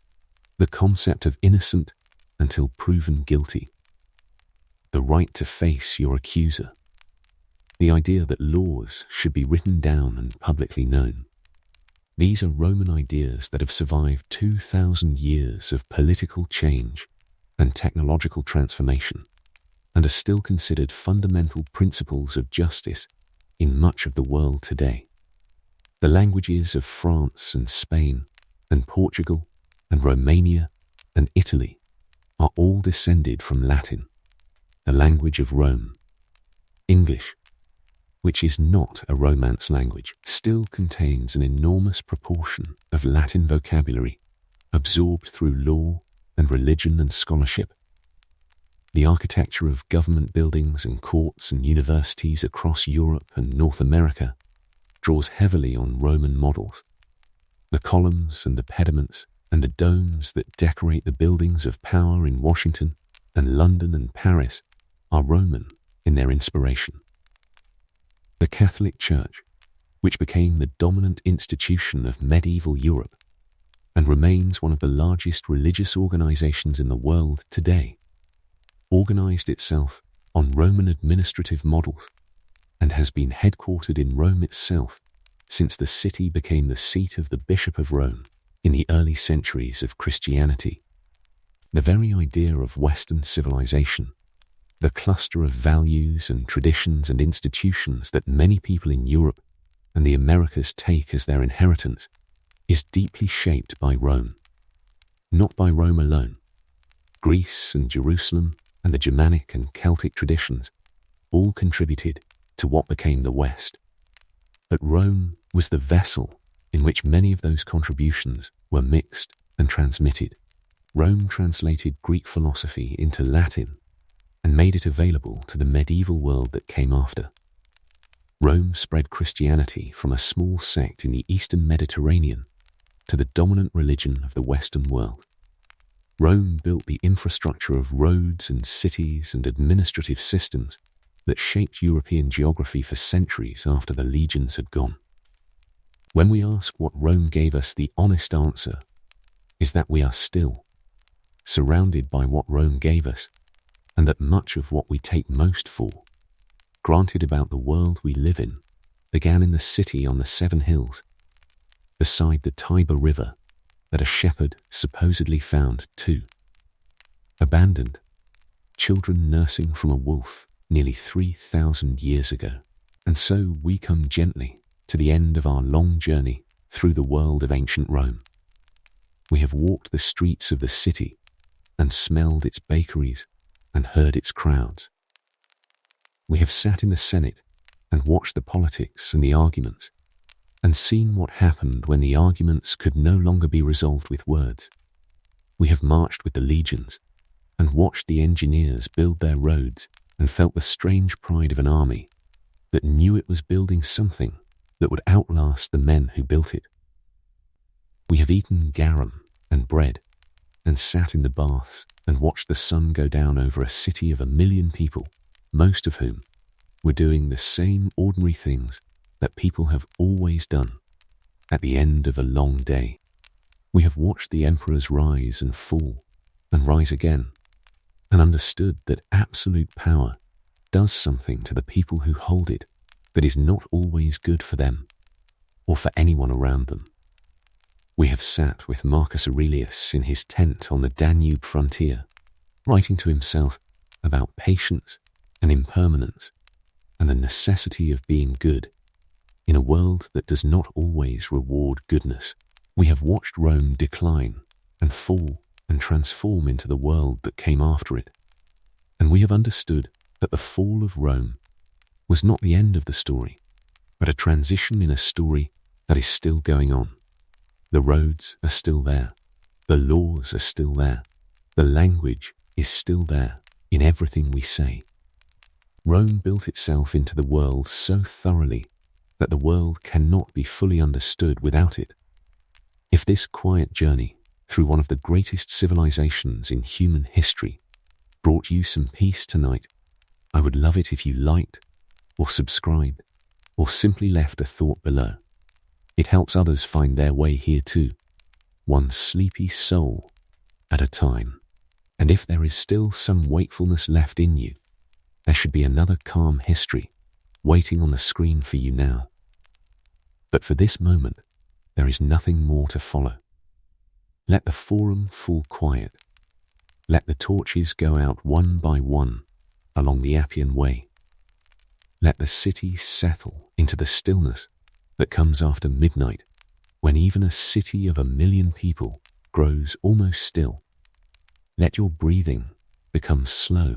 A: The concept of innocent until proven guilty. The right to face your accuser. The idea that laws should be written down and publicly known. These are Roman ideas that have survived 2,000 years of political change and technological transformation, and are still considered fundamental principles of justice in much of the world today. The languages of France and Spain and Portugal and Romania and Italy are all descended from Latin, the language of Rome. English, which is not a Romance language, still contains an enormous proportion of Latin vocabulary absorbed through law and religion and scholarship. The architecture of government buildings and courts and universities across Europe and North America draws heavily on Roman models. The columns and the pediments and the domes that decorate the buildings of power in Washington and London and Paris are Roman in their inspiration. The Catholic Church, which became the dominant institution of medieval Europe and remains one of the largest religious organizations in the world today, organized itself on Roman administrative models and has been headquartered in Rome itself since the city became the seat of the Bishop of Rome in the early centuries of Christianity. The very idea of Western civilization, the cluster of values and traditions and institutions that many people in Europe and the Americas take as their inheritance, is deeply shaped by Rome. Not by Rome alone. Greece and Jerusalem and the Germanic and Celtic traditions all contributed to what became the West. But Rome was the vessel in which many of those contributions were mixed and transmitted. Rome translated Greek philosophy into Latin and made it available to the medieval world that came after. Rome spread Christianity from a small sect in the Eastern Mediterranean to the dominant religion of the Western world. Rome built the infrastructure of roads and cities and administrative systems that shaped European geography for centuries after the legions had gone. When we ask what Rome gave us, the honest answer is that we are still surrounded by what Rome gave us, and that much of what we take most for granted about the world we live in began in the city on the 7 hills, beside the Tiber River that a shepherd supposedly found too. Abandoned, children nursing from a wolf nearly 3,000 years ago. And so we come gently to the end of our long journey through the world of ancient Rome. We have walked the streets of the city and smelled its bakeries and heard its crowds. We have sat in the Senate and watched the politics and the arguments and seen what happened when the arguments could no longer be resolved with words. We have marched with the legions and watched the engineers build their roads and felt the strange pride of an army that knew it was building something that would outlast the men who built it. We have eaten garum and bread and sat in the baths and watched the sun go down over a city of 1 million people, most of whom were doing the same ordinary things that people have always done at the end of a long day. We have watched the emperors rise and fall and rise again, and understood that absolute power does something to the people who hold it that is not always good for them or for anyone around them. We have sat with Marcus Aurelius in his tent on the Danube frontier, writing to himself about patience and impermanence and the necessity of being good in a world that does not always reward goodness. We have watched Rome decline and fall and transform into the world that came after it, and we have understood that the fall of Rome was not the end of the story, but a transition in a story that is still going on. The roads are still there, the laws are still there, the language is still there in everything we say. Rome built itself into the world so thoroughly that the world cannot be fully understood without it. If this quiet journey through one of the greatest civilizations in human history brought you some peace tonight, I would love it if you liked or subscribed or simply left a thought below. It helps others find their way here too, one sleepy soul at a time. And if there is still some wakefulness left in you, there should be another calm history waiting on the screen for you now. But for this moment, there is nothing more to follow. Let the forum fall quiet. Let the torches go out one by one along the Appian Way. Let the city settle into the stillness that comes after midnight, when even a city of 1 million people grows almost still. Let your breathing become slow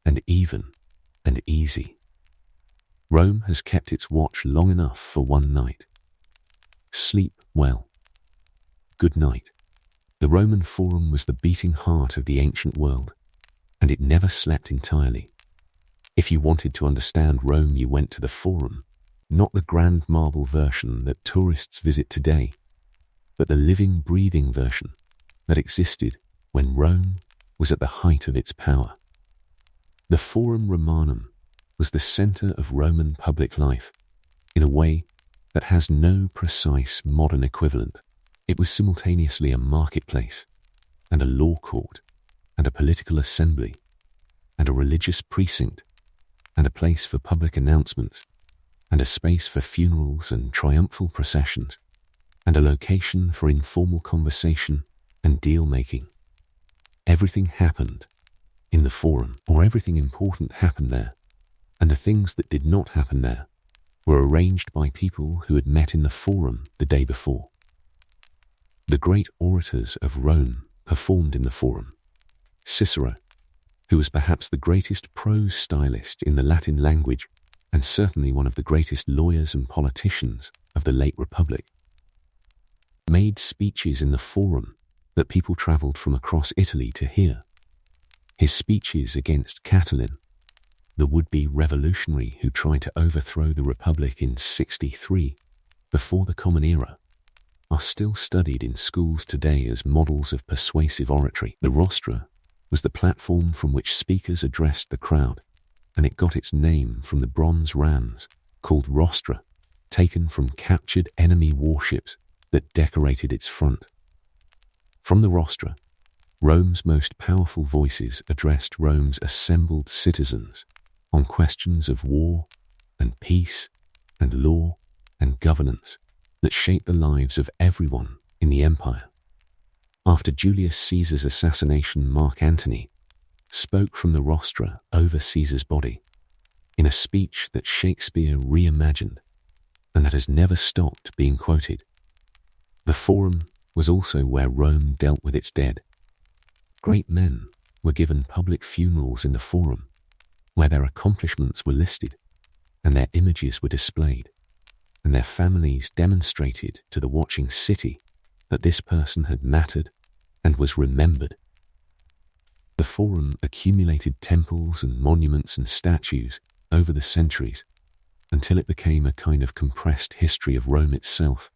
A: and even and easy. Rome has kept its watch long enough for one night. Sleep well. Good night. The Roman Forum was the beating heart of the ancient world, and it never slept entirely. If you wanted to understand Rome, you went to the Forum, not the grand marble version that tourists visit today, but the living, breathing version that existed when Rome was at the height of its power. The Forum Romanum was the center of Roman public life in a way that has no precise modern equivalent. It was simultaneously a marketplace and a law court and a political assembly and a religious precinct and a place for public announcements and a space for funerals and triumphal processions and a location for informal conversation and deal-making. Everything happened in the Forum, or everything important happened there, and the things that did not happen there were arranged by people who had met in the Forum the day before. The great orators of Rome performed in the Forum. Cicero, who was perhaps the greatest prose stylist in the Latin language and certainly one of the greatest lawyers and politicians of the late Republic, made speeches in the Forum that people travelled from across Italy to hear. His speeches against Catiline, the would-be revolutionary who tried to overthrow the Republic in 63, before the Common Era, are still studied in schools today as models of persuasive oratory. The rostra was the platform from which speakers addressed the crowd, and it got its name from the bronze rams, called rostra, taken from captured enemy warships that decorated its front. From the rostra, Rome's most powerful voices addressed Rome's assembled citizens on questions of war and peace and law and governance that shaped the lives of everyone in the empire. After Julius Caesar's assassination, Mark Antony spoke from the rostra over Caesar's body in a speech that Shakespeare reimagined and that has never stopped being quoted. The Forum was also where Rome dealt with its dead. Great men were given public funerals in the Forum, where their accomplishments were listed and their images were displayed, and their families demonstrated to the watching city that this person had mattered and was remembered. The Forum accumulated temples and monuments and statues over the centuries until it became a kind of compressed history of Rome itself,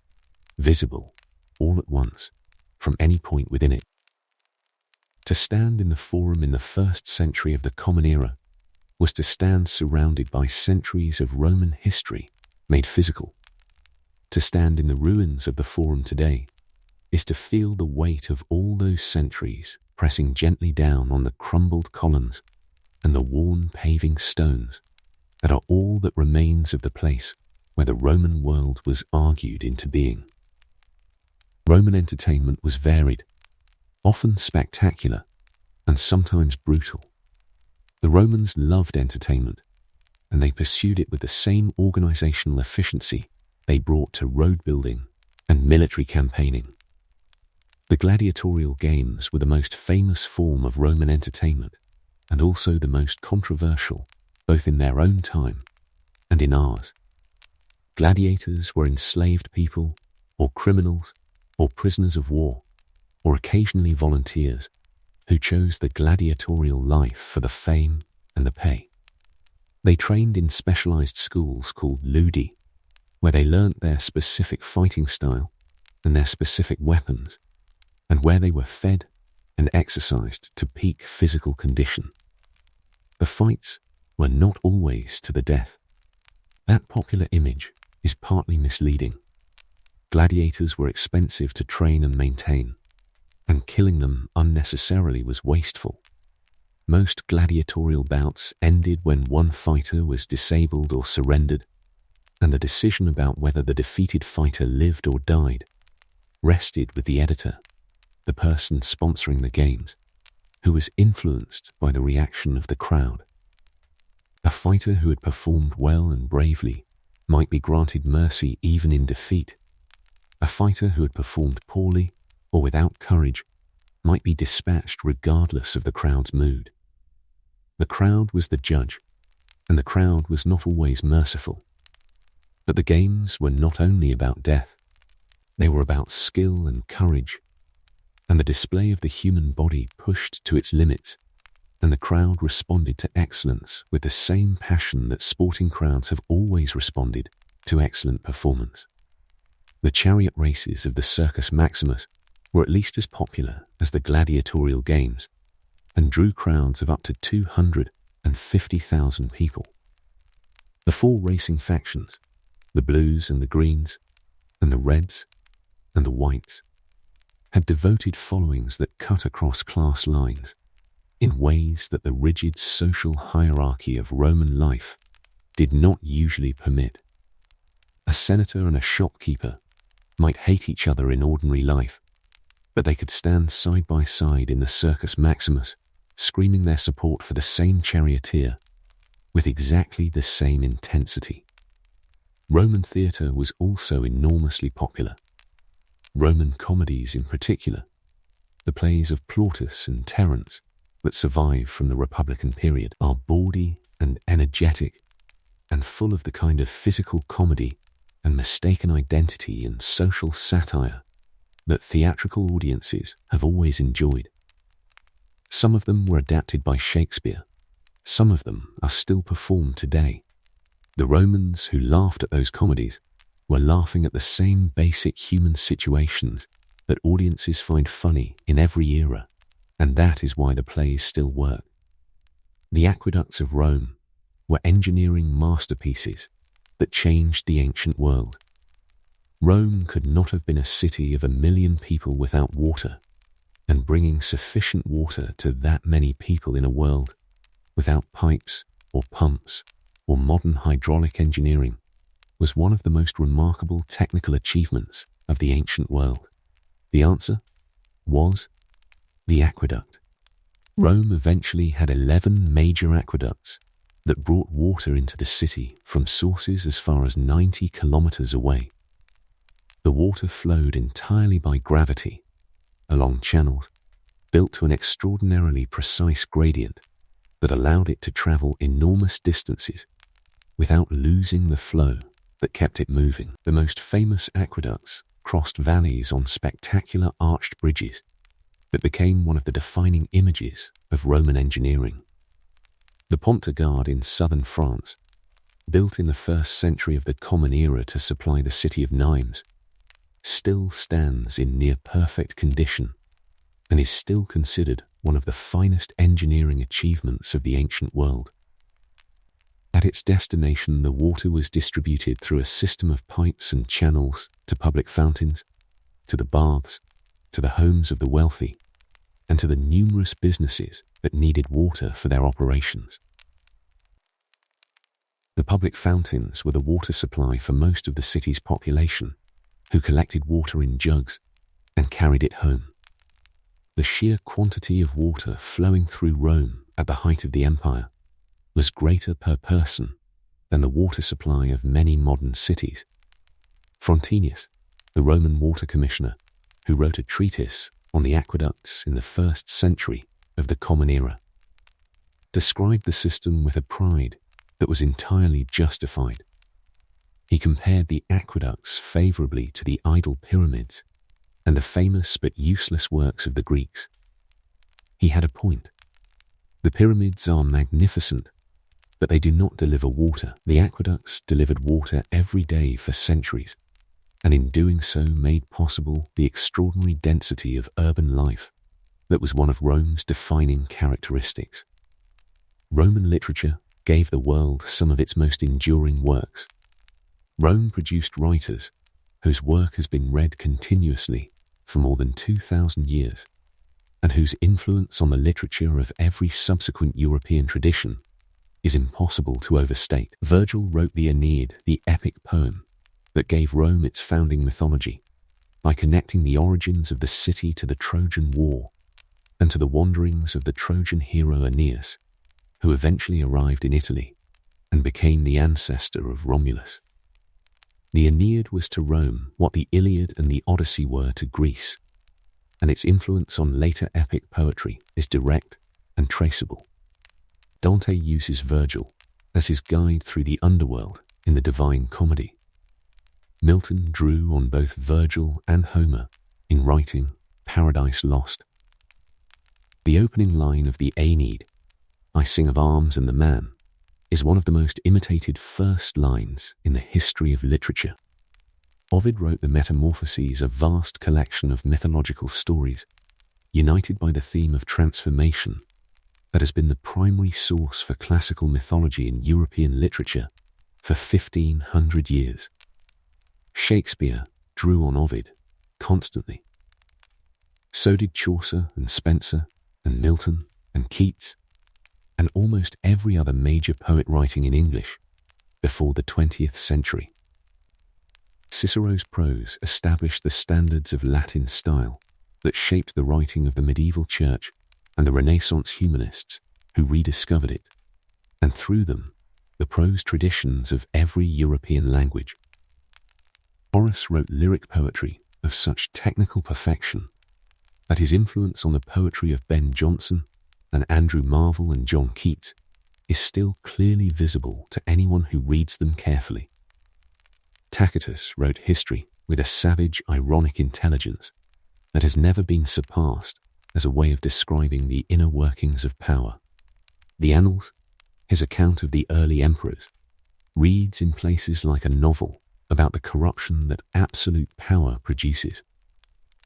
A: visible all at once from any point within it. To stand in the Forum in the 1st century of the Common Era was to stand surrounded by centuries of Roman history made physical. To stand in the ruins of the Forum today is to feel the weight of all those centuries pressing gently down on the crumbled columns and the worn paving stones that are all that remains of the place where the Roman world was argued into being. Roman entertainment was varied, often spectacular, and sometimes brutal. The Romans loved entertainment, and they pursued it with the same organizational efficiency they brought to road building and military campaigning. The gladiatorial games were the most famous form of Roman entertainment, and also the most controversial, both in their own time and in ours. Gladiators were enslaved people, or criminals, or prisoners of war, or occasionally volunteers, who chose the gladiatorial life for the fame and the pay. They trained in specialized schools called ludi, where they learnt their specific fighting style and their specific weapons, and where they were fed and exercised to peak physical condition. The fights were not always to the death. That popular image is partly misleading. Gladiators were expensive to train and maintain, and killing them unnecessarily was wasteful. Most gladiatorial bouts ended when one fighter was disabled or surrendered, and the decision about whether the defeated fighter lived or died rested with the editor, the person sponsoring the games, who was influenced by the reaction of the crowd. A fighter who had performed well and bravely might be granted mercy even in defeat. A fighter who had performed poorly or without courage might be dispatched regardless of the crowd's mood. The crowd was the judge, and the crowd was not always merciful. But the games were not only about death, they were about skill and courage, and the display of the human body pushed to its limits, and the crowd responded to excellence with the same passion that sporting crowds have always responded to excellent performance. The chariot races of the Circus Maximus were at least as popular as the gladiatorial games, and drew crowds of up to 250,000 people. The four racing factions, the blues and the greens, and the reds and the whites, had devoted followings that cut across class lines in ways that the rigid social hierarchy of Roman life did not usually permit. A senator and a shopkeeper might hate each other in ordinary life, but they could stand side by side in the Circus Maximus, screaming their support for the same charioteer with exactly the same intensity. Roman theatre was also enormously popular. Roman comedies in particular, the plays of Plautus and Terence that survive from the Republican period, are bawdy and energetic and full of the kind of physical comedy and mistaken identity and social satire that theatrical audiences have always enjoyed. Some of them were adapted by Shakespeare. Some of them are still performed today. The Romans who laughed at those comedies were laughing at the same basic human situations that audiences find funny in every era, and that is why the plays still work. The aqueducts of Rome were engineering masterpieces that changed the ancient world. Rome could not have been a city of 1 million people without water, and bringing sufficient water to that many people in a world without pipes or pumps or modern hydraulic engineering was one of the most remarkable technical achievements of the ancient world. The answer was the aqueduct. Rome eventually had 11 major aqueducts that brought water into the city from sources as far as 90 kilometers away. The water flowed entirely by gravity, along channels built to an extraordinarily precise gradient that allowed it to travel enormous distances without losing the flow that kept it moving. The most famous aqueducts crossed valleys on spectacular arched bridges that became one of the defining images of Roman engineering. The Pont de Gard in southern France, built in the 1st century of the Common Era to supply the city of Nimes, still stands in near-perfect condition and is still considered one of the finest engineering achievements of the ancient world. At its destination, the water was distributed through a system of pipes and channels to public fountains, to the baths, to the homes of the wealthy, and to the numerous businesses that needed water for their operations. The public fountains were the water supply for most of the city's population, who collected water in jugs and carried it home. The sheer quantity of water flowing through Rome at the height of the empire was greater per person than the water supply of many modern cities. Frontinius, the Roman water commissioner, who wrote a treatise on the aqueducts in the 1st century of the Common Era, described the system with a pride that was entirely justified. He compared the aqueducts favorably to the idol pyramids and the famous but useless works of the Greeks. He had a point. The pyramids are magnificent, but they do not deliver water. The aqueducts delivered water every day for centuries, and in doing so made possible the extraordinary density of urban life that was one of Rome's defining characteristics. Roman literature gave the world some of its most enduring works. Rome produced writers whose work has been read continuously for more than 2,000 years, and whose influence on the literature of every subsequent European tradition is impossible to overstate. Virgil wrote the Aeneid, the epic poem that gave Rome its founding mythology, by connecting the origins of the city to the Trojan War and to the wanderings of the Trojan hero Aeneas, who eventually arrived in Italy and became the ancestor of Romulus. The Aeneid was to Rome what the Iliad and the Odyssey were to Greece, and its influence on later epic poetry is direct and traceable. Dante uses Virgil as his guide through the underworld in the Divine Comedy. Milton drew on both Virgil and Homer in writing Paradise Lost. The opening line of the Aeneid, "I sing of arms and the man," is one of the most imitated first lines in the history of literature. Ovid wrote the Metamorphoses, a vast collection of mythological stories, united by the theme of transformation, that has been the primary source for classical mythology in European literature for 1,500 years. Shakespeare drew on Ovid constantly. So did Chaucer and Spenser and Milton and Keats, and almost every other major poet writing in English before the 20th century. Cicero's prose established the standards of Latin style that shaped the writing of the medieval church and the Renaissance humanists who rediscovered it, and through them, the prose traditions of every European language. Horace wrote lyric poetry of such technical perfection that his influence on the poetry of Ben Jonson and Andrew Marvell and John Keats is still clearly visible to anyone who reads them carefully. Tacitus wrote history with a savage, ironic intelligence that has never been surpassed as a way of describing the inner workings of power. The Annals, his account of the early emperors, reads in places like a novel about the corruption that absolute power produces,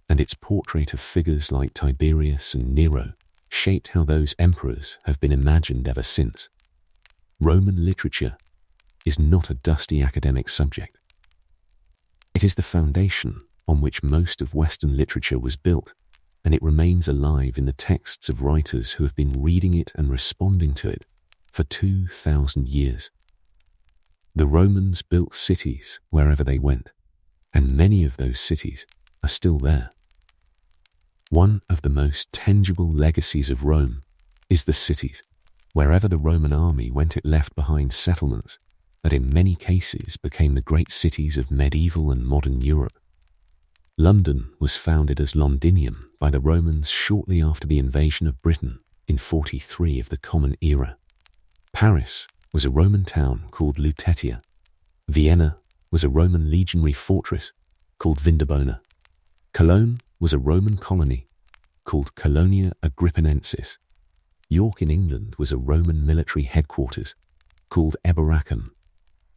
A: and its portrait of figures like Tiberius and Nero shaped how those emperors have been imagined ever since. Roman literature is not a dusty academic subject. It is the foundation on which most of Western literature was built, and it remains alive in the texts of writers who have been reading it and responding to it for 2,000 years. The Romans built cities wherever they went, and many of those cities are still there. One of the most tangible legacies of Rome is the cities. Wherever the Roman army went, it left behind settlements that in many cases became the great cities of medieval and modern Europe. London was founded as Londinium by the Romans shortly after the invasion of Britain in 43 of the Common Era. Paris was a Roman town called Lutetia. Vienna was a Roman legionary fortress called Vindobona. Cologne was a Roman colony called Colonia Agrippinensis. York in England was a Roman military headquarters called Eboracum,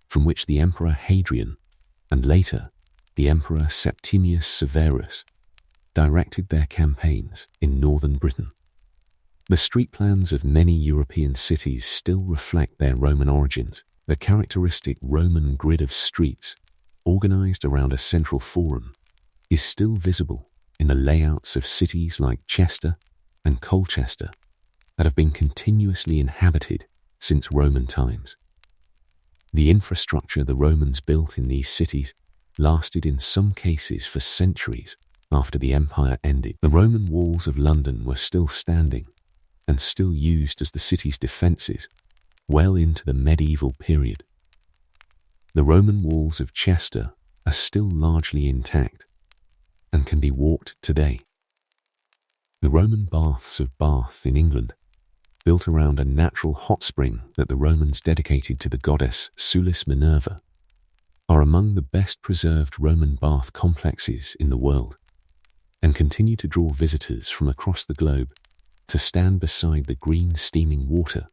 A: from which the Emperor Hadrian and later the Emperor Septimius Severus directed their campaigns in northern Britain. The street plans of many European cities still reflect their Roman origins. The characteristic Roman grid of streets, organized around a central forum, is still visible in the layouts of cities like Chester and Colchester that have been continuously inhabited since Roman times. The infrastructure the Romans built in these cities lasted in some cases for centuries after the empire ended. The Roman walls of London were still standing and still used as the city's defences well into the medieval period. The Roman walls of Chester are still largely intact and can be walked today. The Roman baths of Bath in England, built around a natural hot spring that the Romans dedicated to the goddess Sulis Minerva, are among the best preserved Roman bath complexes in the world and continue to draw visitors from across the globe to stand beside the green steaming water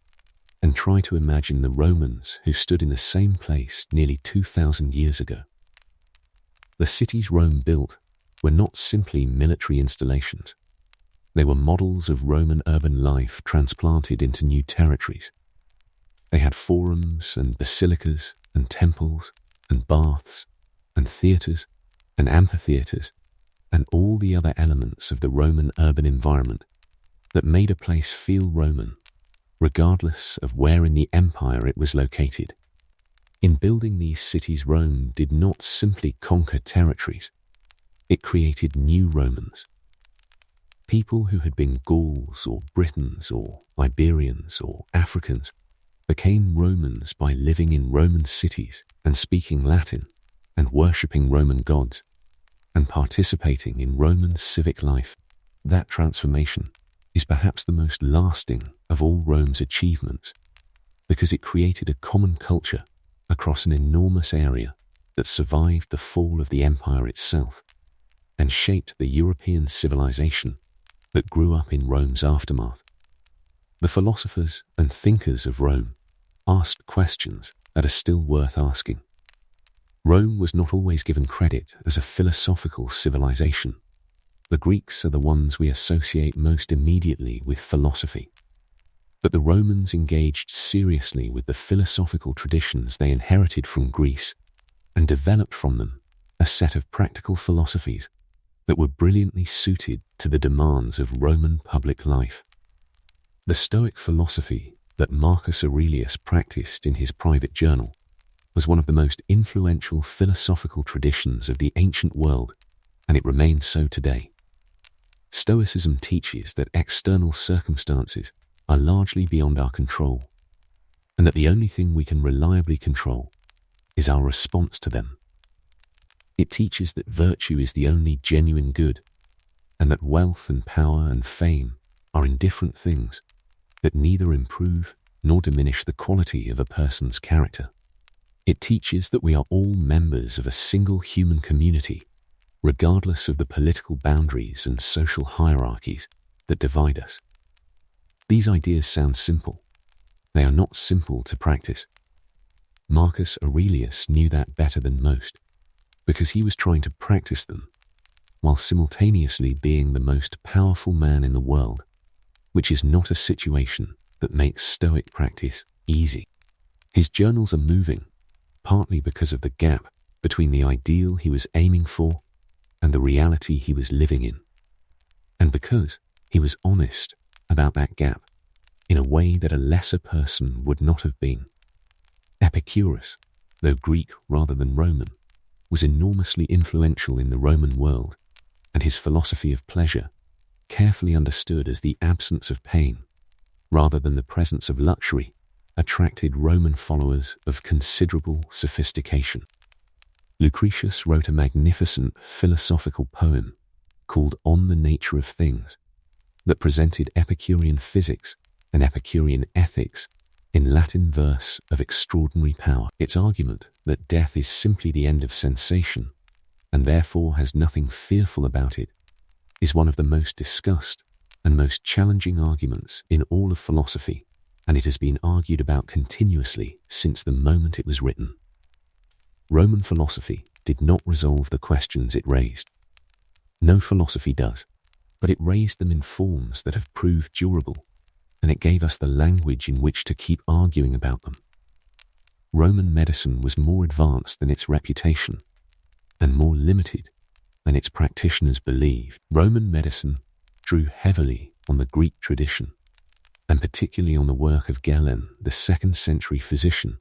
A: and try to imagine the Romans who stood in the same place nearly 2,000 years ago. The cities Rome built were not simply military installations. They were models of Roman urban life transplanted into new territories. They had forums and basilicas and temples and baths and theatres and amphitheatres and all the other elements of the Roman urban environment that made a place feel Roman, regardless of where in the empire it was located. In building these cities, Rome did not simply conquer territories. It created new Romans. People who had been Gauls or Britons or Iberians or Africans became Romans by living in Roman cities and speaking Latin and worshipping Roman gods and participating in Roman civic life. That transformation is perhaps the most lasting of all Rome's achievements because it created a common culture across an enormous area that survived the fall of the empire itself and shaped the European civilization that grew up in Rome's aftermath. The philosophers and thinkers of Rome asked questions that are still worth asking. Rome was not always given credit as a philosophical civilization. The Greeks are the ones we associate most immediately with philosophy. But the Romans engaged seriously with the philosophical traditions they inherited from Greece and developed from them a set of practical philosophies that were brilliantly suited to the demands of Roman public life. The Stoic philosophy that Marcus Aurelius practiced in his private journal was one of the most influential philosophical traditions of the ancient world, and it remains so today. Stoicism teaches that external circumstances are largely beyond our control, and that the only thing we can reliably control is our response to them. It teaches that virtue is the only genuine good, and that wealth and power and fame are indifferent things that neither improve nor diminish the quality of a person's character. It teaches that we are all members of a single human community, regardless of the political boundaries and social hierarchies that divide us. These ideas sound simple. They are not simple to practice. Marcus Aurelius knew that better than most, because he was trying to practice them while simultaneously being the most powerful man in the world, which is not a situation that makes Stoic practice easy. His journals are moving, partly because of the gap between the ideal he was aiming for and the reality he was living in, and because he was honest about that gap in a way that a lesser person would not have been. Epicurus, though Greek rather than Roman, was enormously influential in the Roman world, and his philosophy of pleasure, carefully understood as the absence of pain rather than the presence of luxury, attracted Roman followers of considerable sophistication. Lucretius wrote a magnificent philosophical poem called On the Nature of Things that presented Epicurean physics and Epicurean ethics in Latin verse of extraordinary power. Its argument that death is simply the end of sensation and therefore has nothing fearful about it is one of the most discussed and most challenging arguments in all of philosophy, and it has been argued about continuously since the moment it was written. Roman philosophy did not resolve the questions it raised. No philosophy does, but it raised them in forms that have proved durable, and it gave us the language in which to keep arguing about them. Roman medicine was more advanced than its reputation, and more limited than its practitioners believed. Roman medicine drew heavily on the Greek tradition, and particularly on the work of Galen, the 2nd century physician,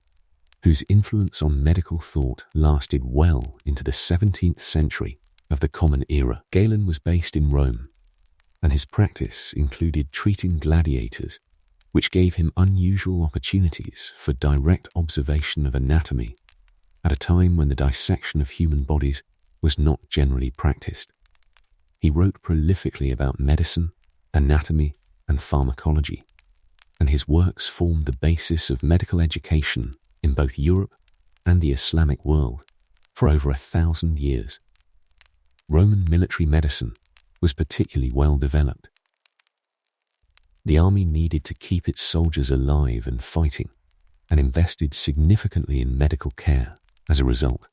A: whose influence on medical thought lasted well into the 17th century of the Common Era. Galen was based in Rome, and his practice included treating gladiators, which gave him unusual opportunities for direct observation of anatomy at a time when the dissection of human bodies was not generally practiced. He wrote prolifically about medicine, anatomy, and pharmacology, and his works formed the basis of medical education in both Europe and the Islamic world for over 1,000 years. Roman military medicine was particularly well developed. The army needed to keep its soldiers alive and fighting, and invested significantly in medical care as a result.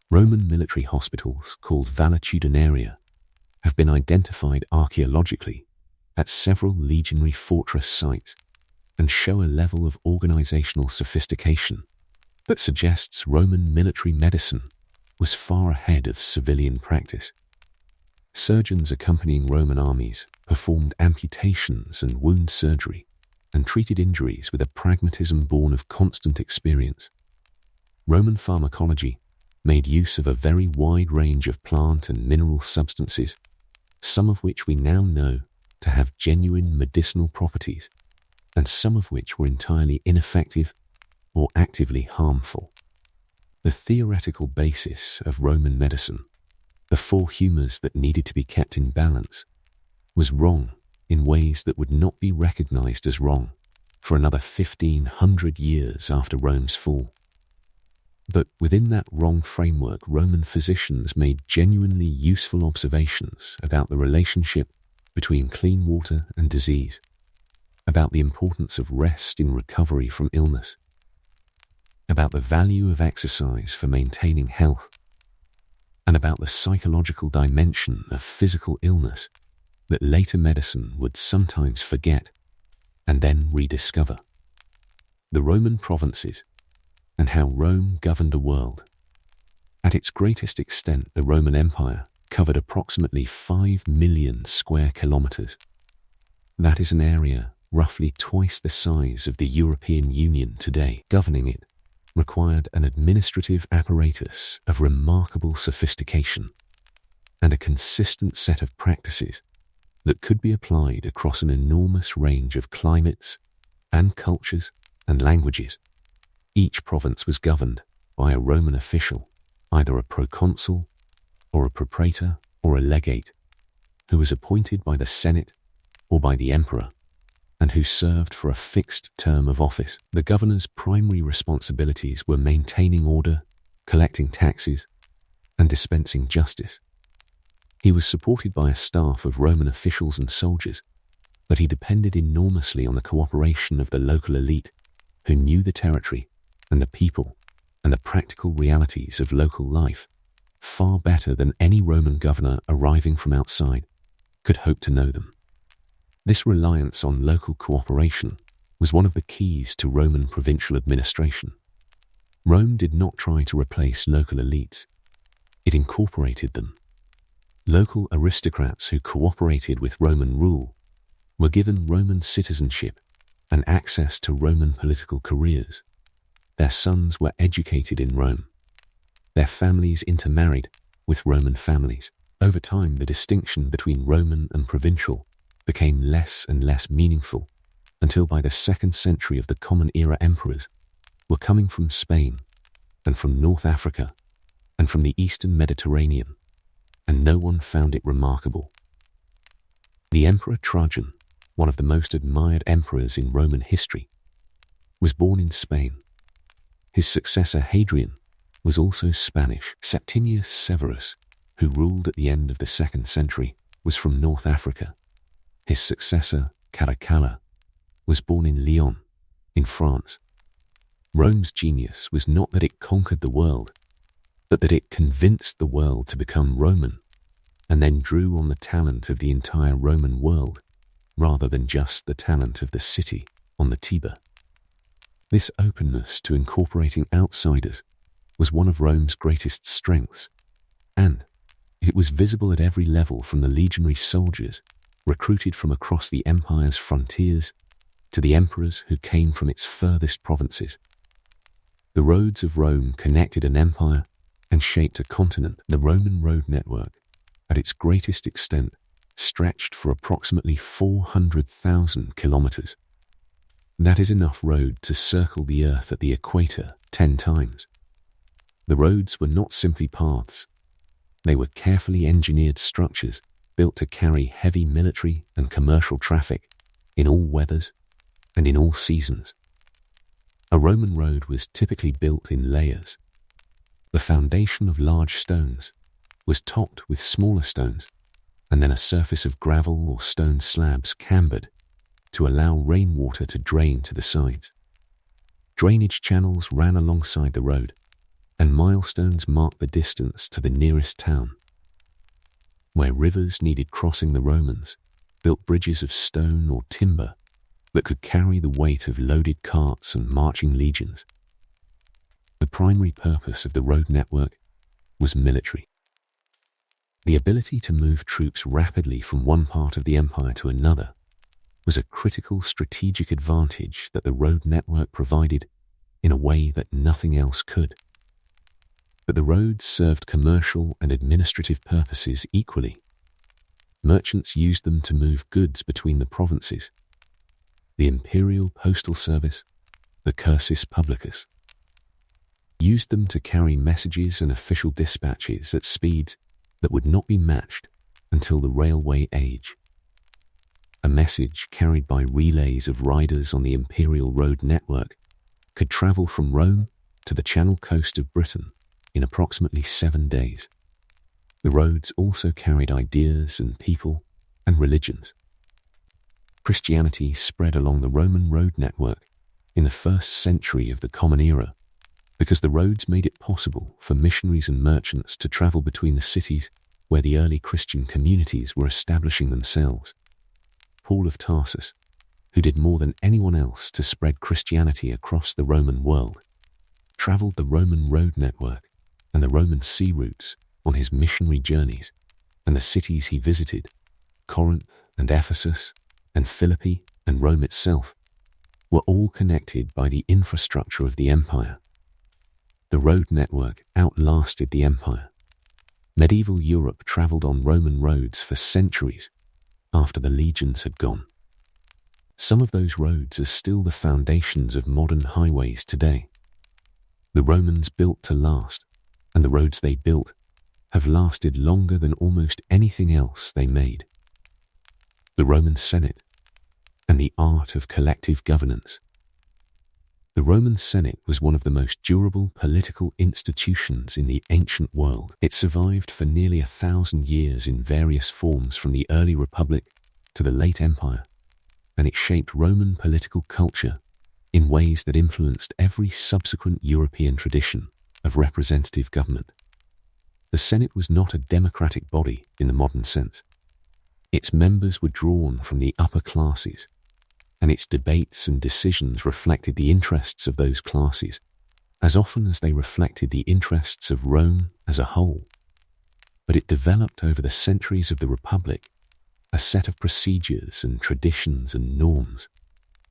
A: Roman military hospitals, called valetudinaria, have been identified archaeologically at several legionary fortress sites and show a level of organizational sophistication that suggests Roman military medicine was far ahead of civilian practice. Surgeons accompanying Roman armies performed amputations and wound surgery and treated injuries with a pragmatism born of constant experience. Roman pharmacology made use of a very wide range of plant and mineral substances, some of which we now know to have genuine medicinal properties, and some of which were entirely ineffective or actively harmful. The theoretical basis of Roman medicine, the 4 humours that needed to be kept in balance, was wrong in ways that would not be recognized as wrong for another 1,500 years after Rome's fall. But within that wrong framework, Roman physicians made genuinely useful observations about the relationship between clean water and disease, about the importance of rest in recovery from illness, about the value of exercise for maintaining health, and about the psychological dimension of physical illness that later medicine would sometimes forget and then rediscover. The Roman provinces and how Rome governed a world. At its greatest extent, the Roman Empire covered approximately 5 million square kilometers. That is an area roughly twice the size of the European Union today. Governing it required an administrative apparatus of remarkable sophistication and a consistent set of practices that could be applied across an enormous range of climates and cultures and languages. Each province was governed by a Roman official, either a proconsul or a propraetor or a legate, who was appointed by the Senate or by the emperor, and who served for a fixed term of office. The governor's primary responsibilities were maintaining order, collecting taxes, and dispensing justice. He was supported by a staff of Roman officials and soldiers, but he depended enormously on the cooperation of the local elite, who knew the territory and the people and the practical realities of local life far better than any Roman governor arriving from outside could hope to know them. This reliance on local cooperation was one of the keys to Roman provincial administration. Rome did not try to replace local elites. It incorporated them. Local aristocrats who cooperated with Roman rule were given Roman citizenship and access to Roman political careers. Their sons were educated in Rome. Their families intermarried with Roman families. Over time, the distinction between Roman and provincial became less and less meaningful, until by the 2nd century of the Common Era emperors were coming from Spain and from North Africa and from the Eastern Mediterranean, and no one found it remarkable. The Emperor Trajan, one of the most admired emperors in Roman history, was born in Spain. His successor Hadrian was also Spanish. Septimius Severus, who ruled at the end of the 2nd century, was from North Africa. His successor Caracalla was born in Lyon, in France. Rome's genius was not that it conquered the world, but that it convinced the world to become Roman, and then drew on the talent of the entire Roman world, rather than just the talent of the city on the Tiber. This openness to incorporating outsiders was one of Rome's greatest strengths, and, It was visible at every level, from the legionary soldiers recruited from across the empire's frontiers to the emperors who came from its furthest provinces. The roads of Rome connected an empire and shaped a continent. The Roman road network, at its greatest extent, stretched for approximately 400,000 kilometers. That is enough road to circle the Earth at the equator 10 times. The roads were not simply paths. They were carefully engineered structures built to carry heavy military and commercial traffic in all weathers and in all seasons. A Roman road was typically built in layers. The foundation of large stones was topped with smaller stones, and then a surface of gravel or stone slabs cambered to allow rainwater to drain to the sides. Drainage channels ran alongside the road, and milestones marked the distance to the nearest town. Where rivers needed crossing, the Romans built bridges of stone or timber that could carry the weight of loaded carts and marching legions. The primary purpose of the road network was military. The ability to move troops rapidly from one part of the empire to another was a critical strategic advantage that the road network provided in a way that nothing else could. But the roads served commercial and administrative purposes equally. Merchants used them to move goods between the provinces. The imperial postal service, the cursus publicus, used them to carry messages and official dispatches at speeds that would not be matched until the railway age. A message carried by relays of riders on the imperial road network could travel from Rome to the Channel coast of Britain in approximately 7 days. The roads also carried ideas and people and religions. Christianity spread along the Roman road network in the first century of the Common Era because the roads made it possible for missionaries and merchants to travel between the cities where the early Christian communities were establishing themselves. Paul of Tarsus, who did more than anyone else to spread Christianity across the Roman world, traveled the Roman road network and the Roman sea routes on his missionary journeys, and the cities he visited, Corinth and Ephesus and Philippi and Rome itself, were all connected by the infrastructure of the empire. The road network outlasted the empire. Medieval Europe traveled on Roman roads for centuries after the legions had gone. Some of those roads are still the foundations of modern highways today. The Romans built to last, and the roads they built have lasted longer than almost anything else they made. The Roman Senate and the art of collective governance. The Roman Senate was one of the most durable political institutions in the ancient world. It survived for nearly 1,000 years in various forms from the early Republic to the late Empire, and it shaped Roman political culture in ways that influenced every subsequent European tradition of representative government. The Senate was not a democratic body in the modern sense. Its members were drawn from the upper classes, and its debates and decisions reflected the interests of those classes as often as they reflected the interests of Rome as a whole. But it developed over the centuries of the Republic a set of procedures and traditions and norms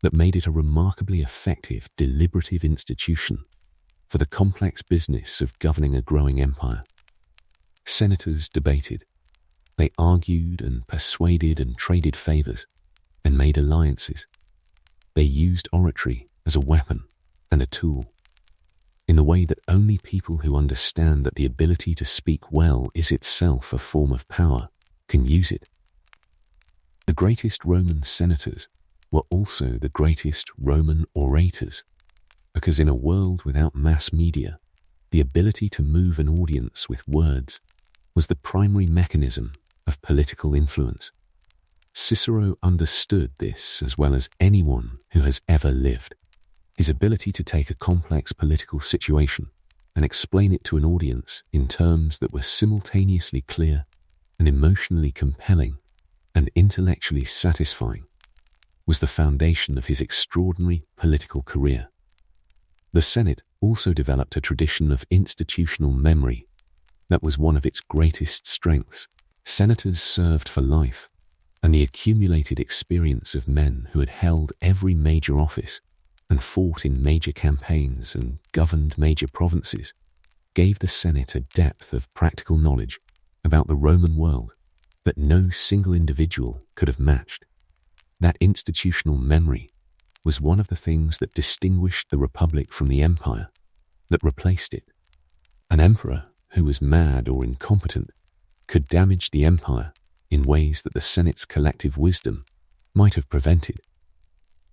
A: that made it a remarkably effective, deliberative institution for the complex business of governing a growing empire. Senators debated. They argued and persuaded and traded favors and made alliances. They used oratory as a weapon and a tool in the way that only people who understand that the ability to speak well is itself a form of power can use it. The greatest Roman senators were also the greatest Roman orators, because in a world without mass media, the ability to move an audience with words was the primary mechanism of political influence. Cicero understood this as well as anyone who has ever lived. His ability to take a complex political situation and explain it to an audience in terms that were simultaneously clear and emotionally compelling and intellectually satisfying was the foundation of his extraordinary political career. The Senate also developed a tradition of institutional memory That was one of its greatest strengths. Senators served for life, and the accumulated experience of men who had held every major office and fought in major campaigns and governed major provinces gave the Senate a depth of practical knowledge about the Roman world that no single individual could have matched. That institutional memory was one of the things that distinguished the Republic from the empire that replaced it. An emperor who was mad or incompetent could damage the empire in ways that the Senate's collective wisdom might have prevented.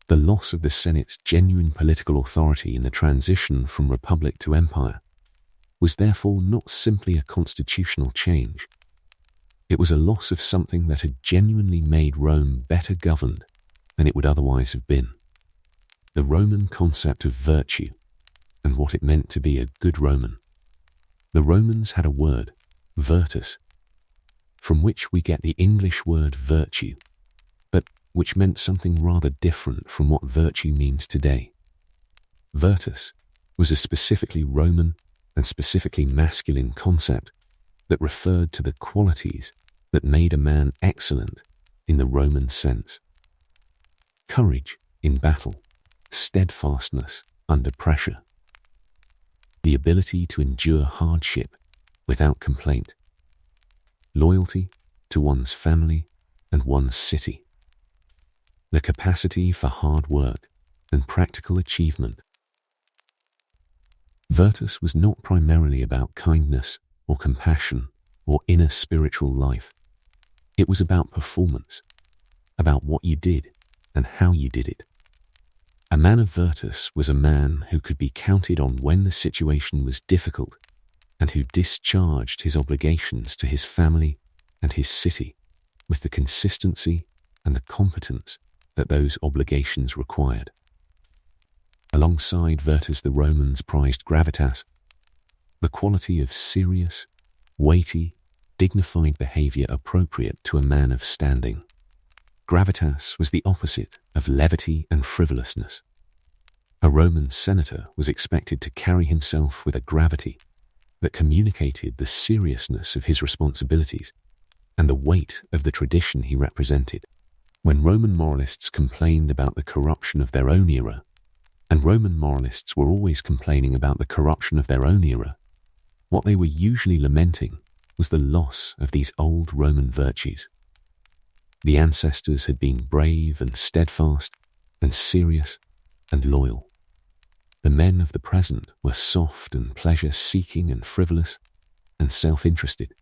A: The loss of the Senate's genuine political authority in the transition from republic to empire was therefore not simply a constitutional change. It was a loss of something that had genuinely made Rome better governed than it would otherwise have been. The Roman concept of virtue and what it meant to be a good Roman. The Romans had a word, virtus, from which we get the English word virtue, but which meant something rather different from what virtue means today. Virtus was a specifically Roman and specifically masculine concept that referred to the qualities that made a man excellent in the Roman sense. Courage in battle, steadfastness under pressure, the ability to endure hardship without complaint, loyalty to one's family and one's city, the capacity for hard work and practical achievement. Virtus was not primarily about kindness or compassion or inner spiritual life. It was about performance, about what you did and how you did it. A man of virtus was a man who could be counted on when the situation was difficult and who discharged his obligations to his family and his city with the consistency and the competence that those obligations required. Alongside virtus, the Romans prized gravitas, the quality of serious, weighty, dignified behavior appropriate to a man of standing. Gravitas was the opposite of levity and frivolousness. A Roman senator was expected to carry himself with a gravity that communicated the seriousness of his responsibilities and the weight of the tradition he represented. When Roman moralists complained about the corruption of their own era, and Roman moralists were always complaining about the corruption of their own era, what they were usually lamenting was the loss of these old Roman virtues. The ancestors had been brave and steadfast and serious and loyal. The men of the present were soft and pleasure-seeking and frivolous and self-interested.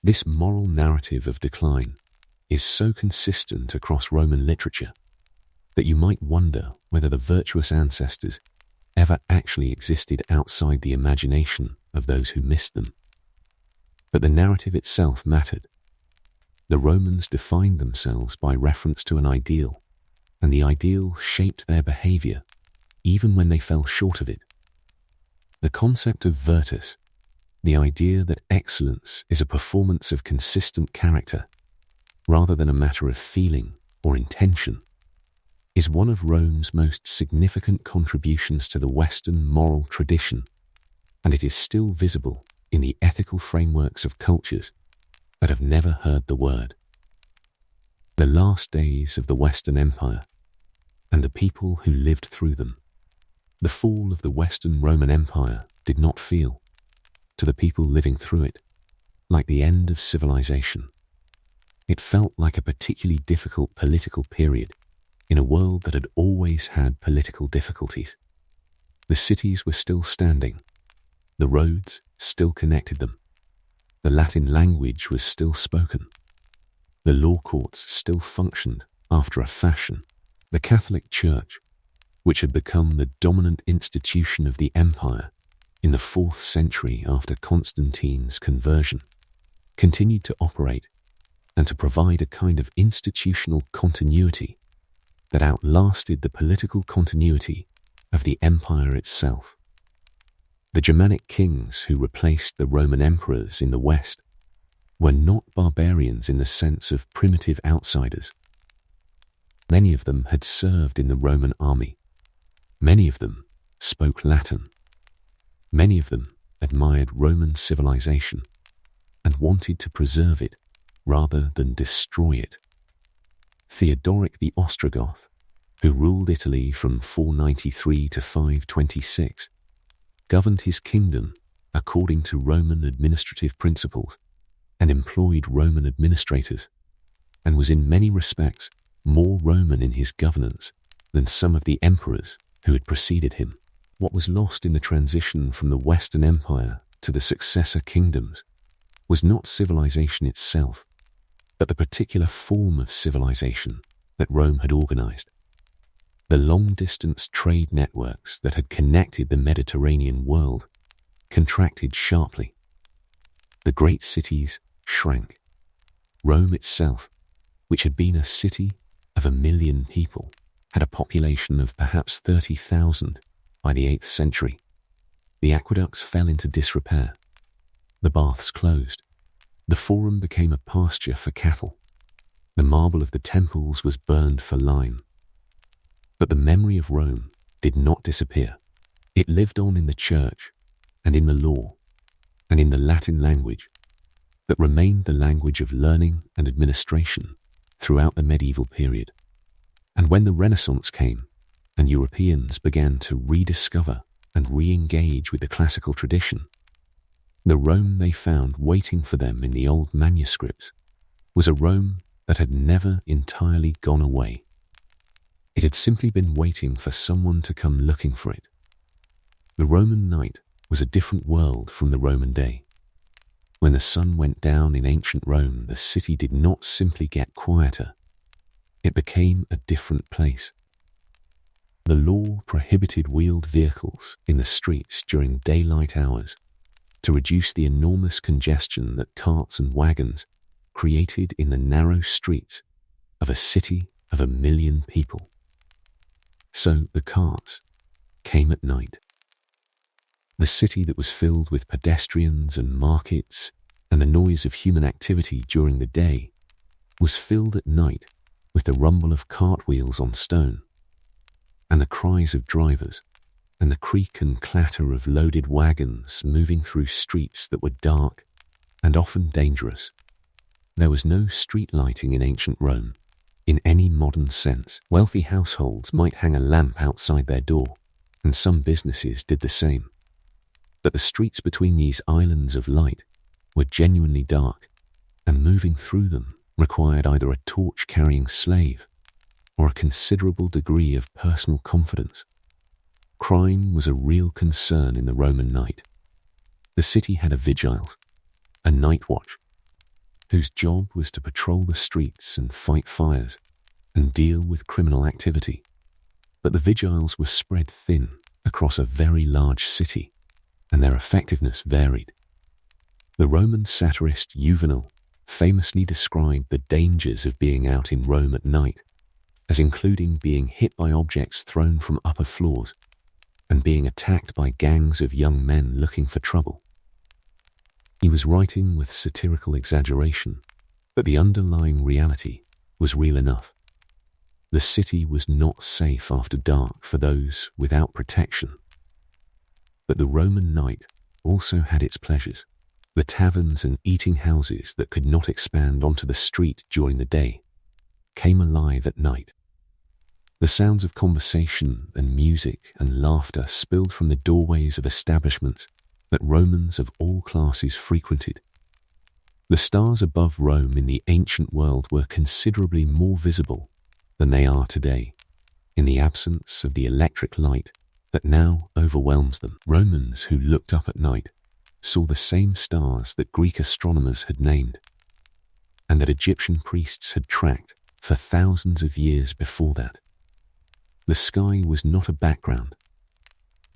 A: This moral narrative of decline is so consistent across Roman literature that you might wonder whether the virtuous ancestors ever actually existed outside the imagination of those who missed them. But the narrative itself mattered. The Romans defined themselves by reference to an ideal, and the ideal shaped their behavior even when they fell short of it. The concept of virtus, the idea that excellence is a performance of consistent character rather than a matter of feeling or intention, is one of Rome's most significant contributions to the Western moral tradition, and it is still visible in the ethical frameworks of cultures that have never heard the word. The last days of the Western Empire and the people who lived through them. The fall of the Western Roman Empire did not feel, to the people living through it, like the end of civilization. It felt like a particularly difficult political period in a world that had always had political difficulties. The cities were still standing. The roads still connected them. The Latin language was still spoken. The law courts still functioned after a fashion. The Catholic Church, which had become the dominant institution of the empire in the 4th century after Constantine's conversion, continued to operate and to provide a kind of institutional continuity that outlasted the political continuity of the empire itself. The Germanic kings who replaced the Roman emperors in the West were not barbarians in the sense of primitive outsiders. Many of them had served in the Roman army. Many of them spoke Latin. Many of them admired Roman civilization and wanted to preserve it rather than destroy it. Theodoric the Ostrogoth, who ruled Italy from 493 to 526, governed his kingdom according to Roman administrative principles and employed Roman administrators, and was in many respects more Roman in his governance than some of the emperors who had preceded him. What was lost in the transition from the Western Empire to the successor kingdoms was not civilization itself, but the particular form of civilization that Rome had organized. The long-distance trade networks that had connected the Mediterranean world contracted sharply. The great cities shrank. Rome itself, which had been a city of 1 million people, had a population of perhaps 30,000 by the 8th century. The aqueducts fell into disrepair. The baths closed. The forum became a pasture for cattle. The marble of the temples was burned for lime. But the memory of Rome did not disappear. It lived on in the church and in the law and in the Latin language that remained the language of learning and administration throughout the medieval period. And when the Renaissance came and Europeans began to rediscover and re-engage with the classical tradition, the Rome they found waiting for them in the old manuscripts was a Rome that had never entirely gone away. It had simply been waiting for someone to come looking for it. The Roman night was a different world from the Roman day. When the sun went down in ancient Rome, the city did not simply get quieter. It became a different place. The law prohibited wheeled vehicles in the streets during daylight hours to reduce the enormous congestion that carts and wagons created in the narrow streets of a city of 1 million people. So the carts came at night. The city that was filled with pedestrians and markets and the noise of human activity during the day was filled at night with the rumble of cartwheels on stone and the cries of drivers and the creak and clatter of loaded wagons moving through streets that were dark and often dangerous. There was no street lighting in ancient Rome in any modern sense. Wealthy households might hang a lamp outside their door, and some businesses did the same. But the streets between these islands of light were genuinely dark, and moving through them required either a torch-carrying slave or a considerable degree of personal confidence. Crime was a real concern in the Roman night. The city had a vigile, a night watch, whose job was to patrol the streets and fight fires and deal with criminal activity. But the vigiles were spread thin across a very large city, and their effectiveness varied. The Roman satirist Juvenal famously described the dangers of being out in Rome at night as including being hit by objects thrown from upper floors and being attacked by gangs of young men looking for trouble. He was writing with satirical exaggeration, but the underlying reality was real enough. The city was not safe after dark for those without protection. But the Roman night also had its pleasures. The taverns and eating houses that could not expand onto the street during the day came alive at night. The sounds of conversation and music and laughter spilled from the doorways of establishments that Romans of all classes frequented. The stars above Rome in the ancient world were considerably more visible than they are today, in the absence of the electric light that now overwhelms them. Romans who looked up at night saw the same stars that Greek astronomers had named, and that Egyptian priests had tracked for thousands of years before that. The sky was not a background.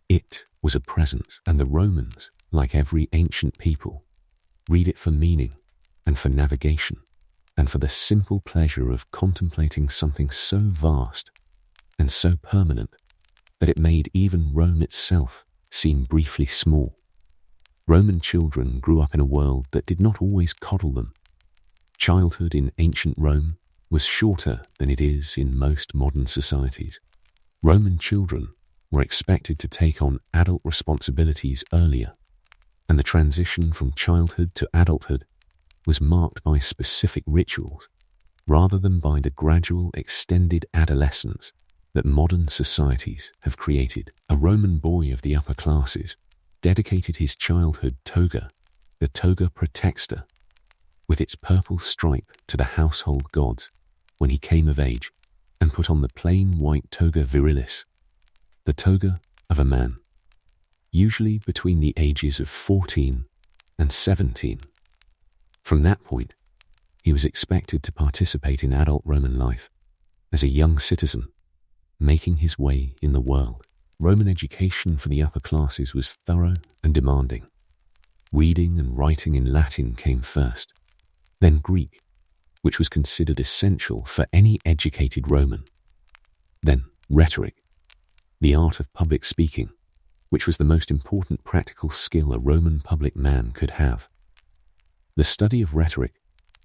A: It was a presence, and the Romans, like every ancient people, read it for meaning and for navigation and for the simple pleasure of contemplating something so vast and so permanent that it made even Rome itself seem briefly small. Roman children grew up in a world that did not always coddle them. Childhood in ancient Rome was shorter than it is in most modern societies. Roman children were expected to take on adult responsibilities earlier. and the transition from childhood to adulthood was marked by specific rituals rather than by the gradual extended adolescence that modern societies have created. A Roman boy of the upper classes dedicated his childhood toga, the toga praetexta, with its purple stripe to the household gods when he came of age, and put on the plain white toga virilis, the toga of a man, usually between the ages of 14 and 17. From that point, he was expected to participate in adult Roman life as a young citizen, making his way in the world. Roman education for the upper classes was thorough and demanding. Reading and writing in Latin came first, then Greek, which was considered essential for any educated Roman. Then rhetoric, the art of public speaking, which was the most important practical skill a Roman public man could have. The study of rhetoric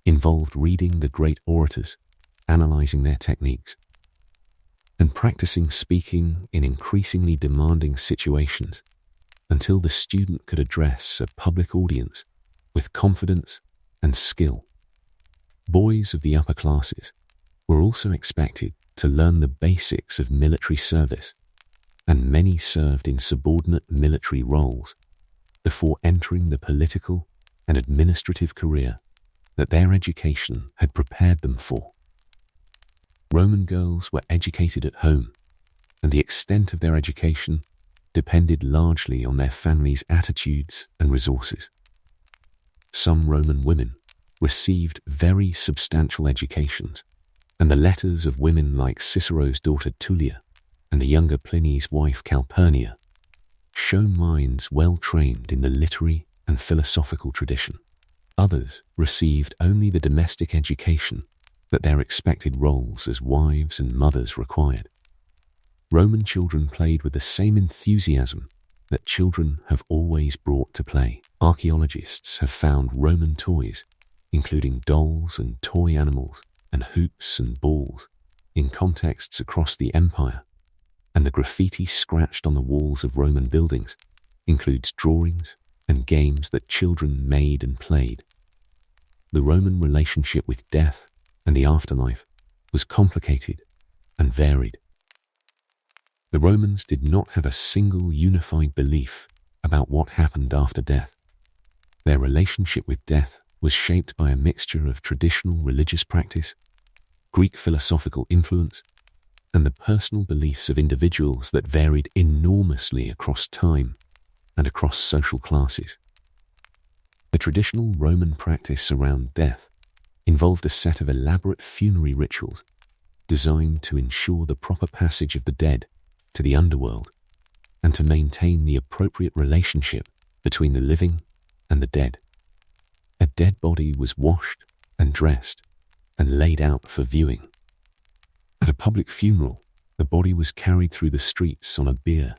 A: involved reading the great orators, analyzing their techniques, and practicing speaking in increasingly demanding situations until the student could address a public audience with confidence and skill. Boys of the upper classes were also expected to learn the basics of military service, and many served in subordinate military roles before entering the political and administrative career that their education had prepared them for. Roman girls were educated at home, and the extent of their education depended largely on their families' attitudes and resources. Some Roman women received very substantial educations, and the letters of women like Cicero's daughter Tullia and the younger Pliny's wife Calpurnia show minds well trained in the literary and philosophical tradition. Others received only the domestic education that their expected roles as wives and mothers required. Roman children played with the same enthusiasm that children have always brought to play. Archaeologists have found Roman toys, including dolls and toy animals and hoops and balls, in contexts across the empire, and the graffiti scratched on the walls of Roman buildings includes drawings and games that children made and played. The Roman relationship with death and the afterlife was complicated and varied. The Romans did not have a single unified belief about what happened after death. Their relationship with death was shaped by a mixture of traditional religious practice, Greek philosophical influence, and the personal beliefs of individuals that varied enormously across time and across social classes. The traditional Roman practice around death involved a set of elaborate funerary rituals designed to ensure the proper passage of the dead to the underworld and to maintain the appropriate relationship between the living and the dead. A dead body was washed and dressed and laid out for viewing. At a public funeral, the body was carried through the streets on a bier,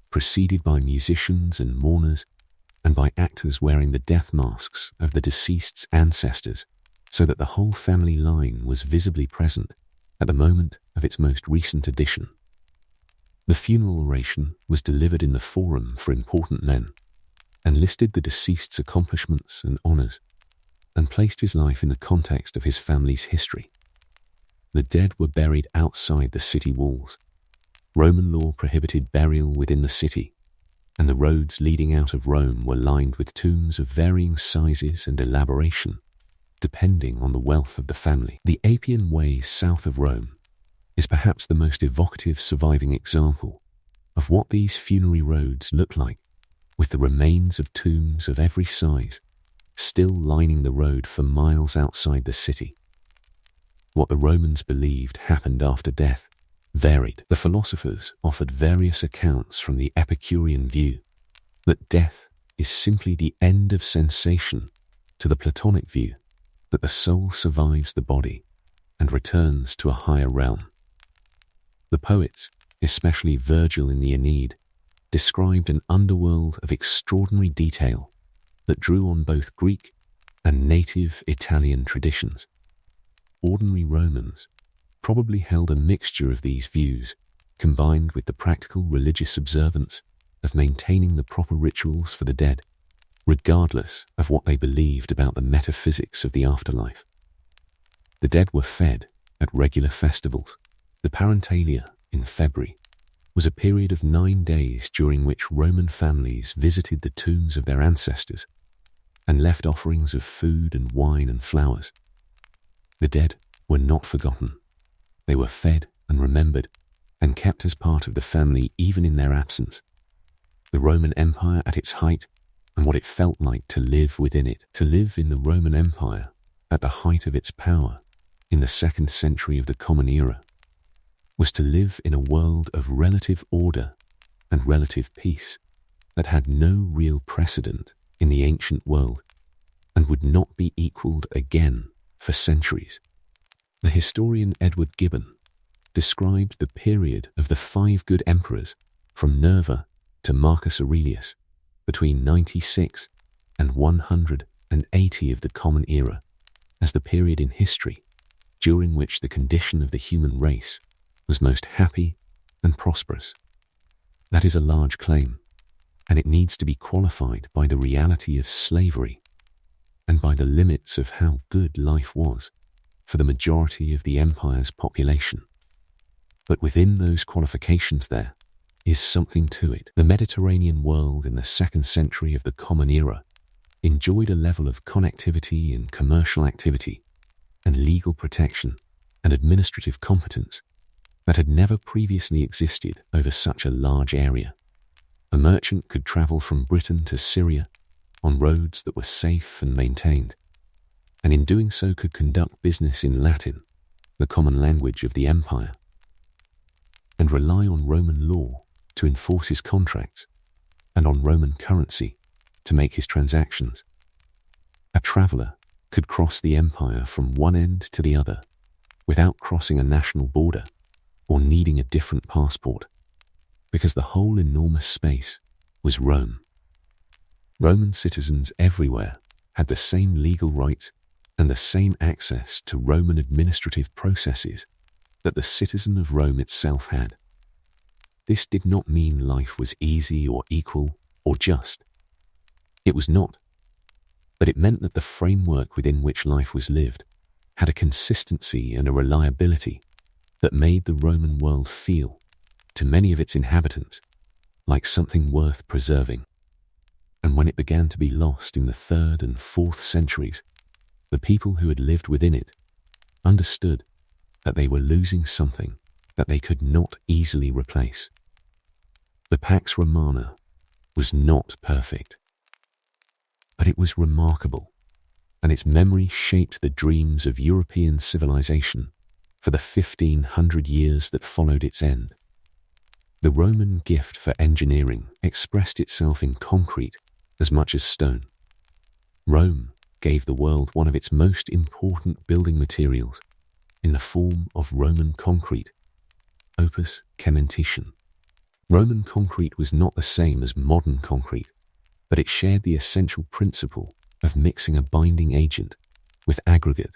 A: preceded by musicians and mourners and by actors wearing the death masks of the deceased's ancestors, so that the whole family line was visibly present at the moment of its most recent addition. The funeral oration was delivered in the forum for important men, and listed the deceased's accomplishments and honours, and placed his life in the context of his family's history. The dead were buried outside the city walls. Roman law prohibited burial within the city, and the roads leading out of Rome were lined with tombs of varying sizes and elaboration, depending on the wealth of the family. The Appian Way south of Rome is perhaps the most evocative surviving example of what these funerary roads look like, with the remains of tombs of every size still lining the road for miles outside the city. What the Romans believed happened after death varied. The philosophers offered various accounts from the Epicurean view that death is simply the end of sensation, to the Platonic view that the soul survives the body and returns to a higher realm. The poets, especially Virgil in the Aeneid, described an underworld of extraordinary detail that drew on both Greek and native Italian traditions. Ordinary Romans probably held a mixture of these views, combined with the practical religious observance of maintaining the proper rituals for the dead, regardless of what they believed about the metaphysics of the afterlife. The dead were fed at regular festivals. The Parentalia in February was a period of 9 days during which Roman families visited the tombs of their ancestors and left offerings of food and wine and flowers. The dead were not forgotten. They were fed and remembered and kept as part of the family even in their absence. The Roman Empire at its height and what it felt like to live within it. To live in the Roman Empire at the height of its power in the 2nd century of the Common Era was to live in a world of relative order and relative peace that had no real precedent in the ancient world and would not be equaled again for centuries. The historian Edward Gibbon described the period of the 5 good emperors from Nerva to Marcus Aurelius between 96 and 180 of the Common Era as the period in history during which the condition of the human race was most happy and prosperous. That is a large claim, and it needs to be qualified by the reality of slavery and by the limits of how good life was for the majority of the empire's population. But within those qualifications there is something to it. The Mediterranean world in the 2nd century of the Common Era enjoyed a level of connectivity and commercial activity and legal protection and administrative competence that had never previously existed over such a large area. A merchant could travel from Britain to Syria on roads that were safe and maintained, and in doing so could conduct business in Latin, the common language of the empire, and rely on Roman law to enforce his contracts and on Roman currency to make his transactions. A traveller could cross the empire from one end to the other without crossing a national border or needing a different passport, because the whole enormous space was Rome. Roman citizens everywhere had the same legal rights and the same access to Roman administrative processes that the citizen of Rome itself had. This did not mean life was easy or equal or just. It was not. But it meant that the framework within which life was lived had a consistency and a reliability that made the Roman world feel, to many of its inhabitants, like something worth preserving. And when it began to be lost in the 3rd and 4th centuries, the people who had lived within it understood that they were losing something that they could not easily replace. The Pax Romana was not perfect, but it was remarkable, and its memory shaped the dreams of European civilization for the 1500 years that followed its end. The Roman gift for engineering expressed itself in concrete as much as stone. Rome gave the world one of its most important building materials in the form of Roman concrete, opus cementitium. Roman concrete was not the same as modern concrete, but it shared the essential principle of mixing a binding agent with aggregate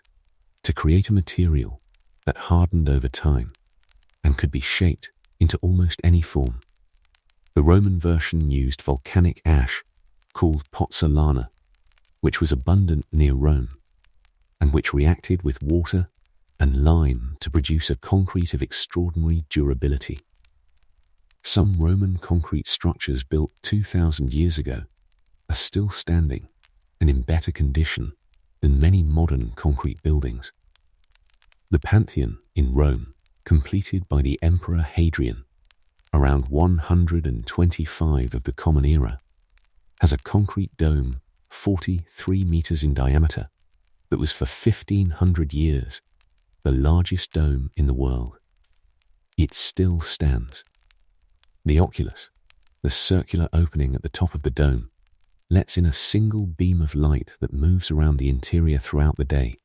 A: to create a material that hardened over time and could be shaped into almost any form. The Roman version used volcanic ash called pozzolana, which was abundant near Rome, and which reacted with water and lime to produce a concrete of extraordinary durability. Some Roman concrete structures built 2,000 years ago are still standing and in better condition than many modern concrete buildings. The Pantheon in Rome, completed by the Emperor Hadrian around 125 of the Common Era, has a concrete dome 43 meters in diameter that was for 1,500 years the largest dome in the world. It still stands. The oculus, the circular opening at the top of the dome, lets in a single beam of light that moves around the interior throughout the day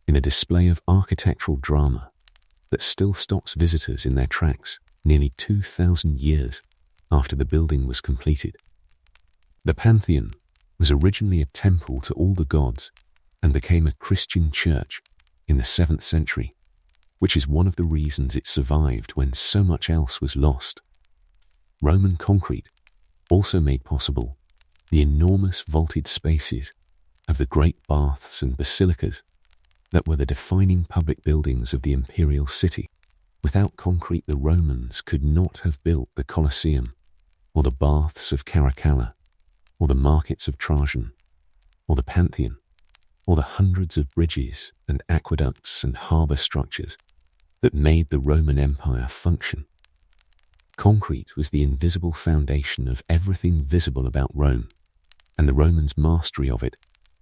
A: in a display of architectural drama that still stops visitors in their tracks nearly 2,000 years after the building was completed. The Pantheon was originally a temple to all the gods and became a Christian church in the 7th century, which is one of the reasons it survived when so much else was lost. Roman concrete also made possible the enormous vaulted spaces of the great baths and basilicas that were the defining public buildings of the imperial city. Without concrete, the Romans could not have built the Colosseum, or the baths of Caracalla, or the markets of Trajan, or the Pantheon, or the hundreds of bridges and aqueducts and harbour structures that made the Roman Empire function. Concrete was the invisible foundation of everything visible about Rome, and the Romans' mastery of it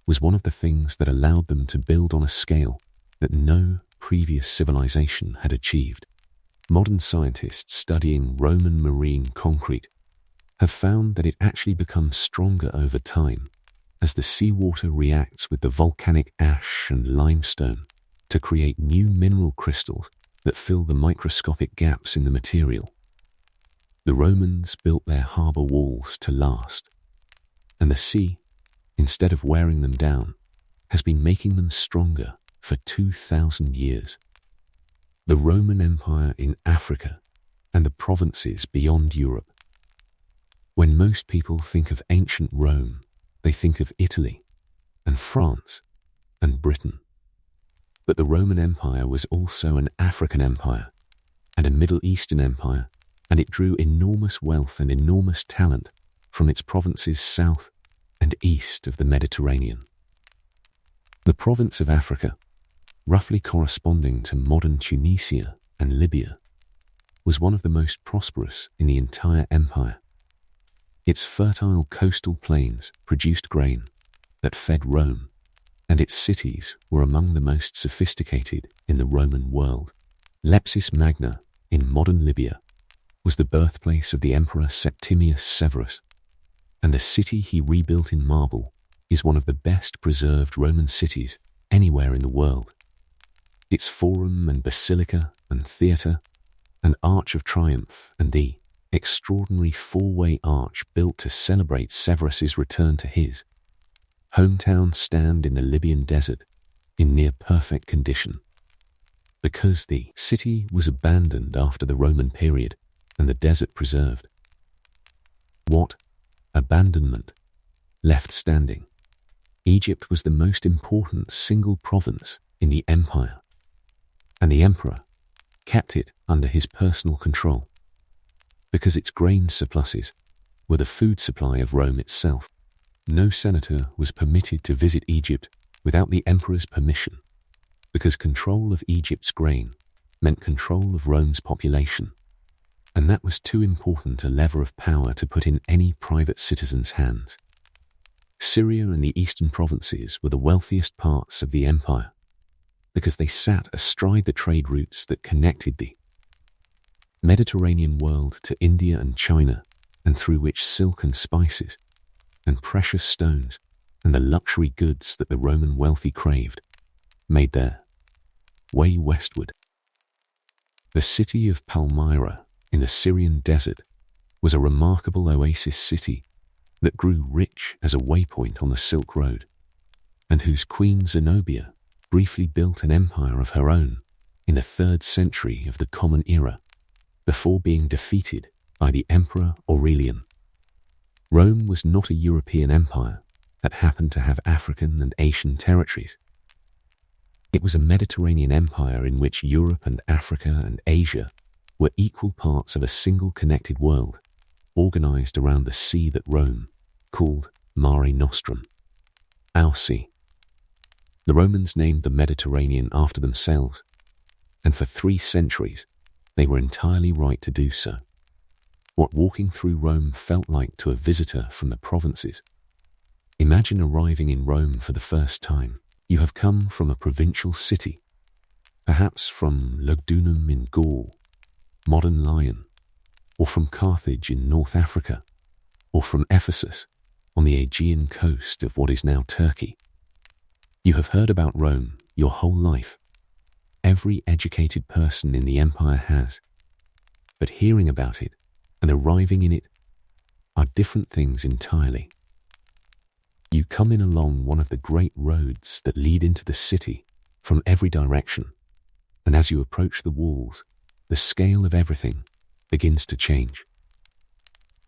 A: was one of the things that allowed them to build on a scale that no previous civilization had achieved. Modern scientists studying Roman marine concrete have found that it actually becomes stronger over time as the seawater reacts with the volcanic ash and limestone to create new mineral crystals that fill the microscopic gaps in the material. The Romans built their harbour walls to last, and the sea, instead of wearing them down, has been making them stronger for 2,000 years. The Roman Empire in Africa and the provinces beyond Europe. When most people think of ancient Rome, they think of Italy and France and Britain. But the Roman Empire was also an African empire and a Middle Eastern empire, and it drew enormous wealth and enormous talent from its provinces south and east of the Mediterranean. The province of Africa, roughly corresponding to modern Tunisia and Libya, was one of the most prosperous in the entire empire. Its fertile coastal plains produced grain that fed Rome, and its cities were among the most sophisticated in the Roman world. Leptis Magna in modern Libya was the birthplace of the Emperor Septimius Severus, and the city he rebuilt in marble is one of the best preserved Roman cities anywhere in the world. Its forum and basilica and theatre, an arch of triumph, and the extraordinary four-way arch built to celebrate Severus's return to his hometown stand in the Libyan desert in near-perfect condition. Because the city was abandoned after the Roman period and the desert preserved. What abandonment left standing? Egypt was the most important single province in the empire, and the emperor kept it under his personal control because its grain surpluses were the food supply of Rome itself. No senator was permitted to visit Egypt without the emperor's permission, because control of Egypt's grain meant control of Rome's population, and that was too important a lever of power to put in any private citizen's hands. Syria and the eastern provinces were the wealthiest parts of the empire, because they sat astride the trade routes that connected the Mediterranean world to India and China, and through which silk and spices and precious stones and the luxury goods that the Roman wealthy craved made their way westward. The city of Palmyra in the Syrian desert was a remarkable oasis city that grew rich as a waypoint on the Silk Road, and whose queen Zenobia briefly built an empire of her own in the 3rd century of the Common Era, before being defeated by the Emperor Aurelian. Rome was not a European empire that happened to have African and Asian territories. It was a Mediterranean empire in which Europe and Africa and Asia were equal parts of a single connected world, organized around the sea that Rome called Mare Nostrum, our sea. The Romans named the Mediterranean after themselves, and for 3 centuries they were entirely right to do so. What walking through Rome felt like to a visitor from the provinces. Imagine arriving in Rome for the first time. You have come from a provincial city, perhaps from Lugdunum in Gaul, modern Lyon, or from Carthage in North Africa, or from Ephesus on the Aegean coast of what is now Turkey. You have heard about Rome your whole life. Every educated person in the empire has. But hearing about it and arriving in it are different things entirely. You come in along one of the great roads that lead into the city from every direction, and as you approach the walls, the scale of everything begins to change.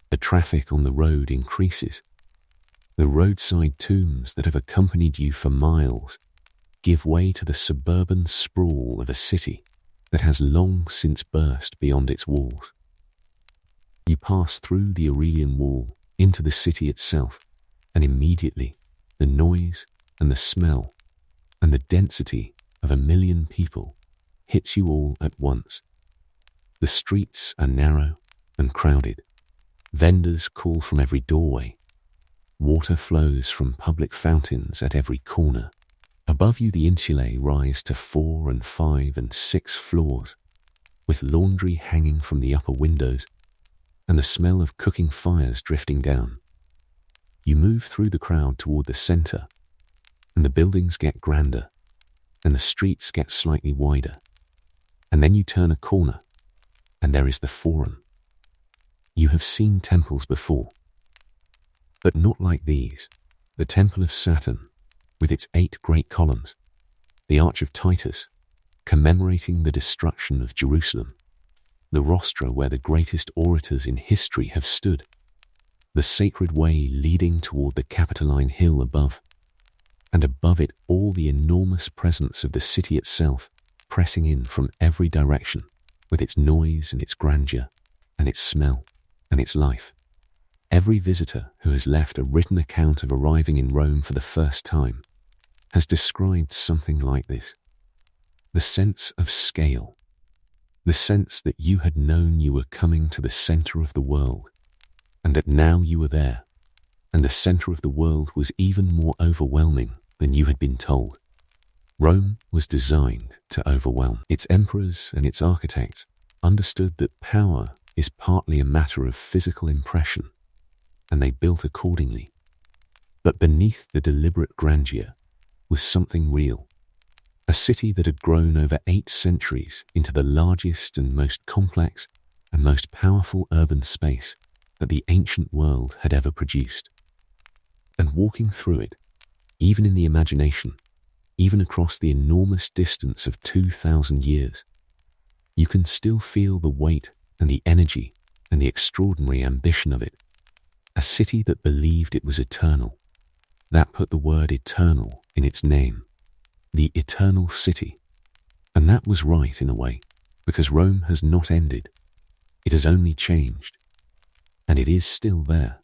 A: The traffic on the road increases, The roadside tombs that have accompanied you for miles give way to the suburban sprawl of a city that has long since burst beyond its walls. You pass through the Aurelian Wall into the city itself, and immediately the noise and the smell and the density of 1,000,000 people hits you all at once. The streets are narrow and crowded. Vendors call from every doorway. Water flows from public fountains at every corner. Above you the insulae rise to 4 and 5 and 6 floors, with laundry hanging from the upper windows and the smell of cooking fires drifting down. You move through the crowd toward the center, and the buildings get grander, and the streets get slightly wider. And then you turn a corner, and there is the Forum. You have seen temples before, but not like these. The Temple of Saturn, with its 8 great columns, the Arch of Titus, commemorating the destruction of Jerusalem, the rostra where the greatest orators in history have stood, the sacred way leading toward the Capitoline Hill above, and above it all the enormous presence of the city itself, pressing in from every direction, with its noise and its grandeur, and its smell, and its life. Every visitor who has left a written account of arriving in Rome for the first time has described something like this. The sense of scale, the sense that you had known you were coming to the center of the world, and that now you were there, and the center of the world was even more overwhelming than you had been told. Rome was designed to overwhelm. Its emperors and its architects understood that power is partly a matter of physical impression, and they built accordingly. But beneath the deliberate grandeur was something real, a city that had grown over 8 centuries into the largest and most complex and most powerful urban space that the ancient world had ever produced. And walking through it, even in the imagination, even across the enormous distance of 2,000 years, you can still feel the weight and the energy and the extraordinary ambition of it. A city that believed it was eternal, that put the word eternal in its name, the eternal city. And that was right in a way, because Rome has not ended. It has only changed, and it is still there.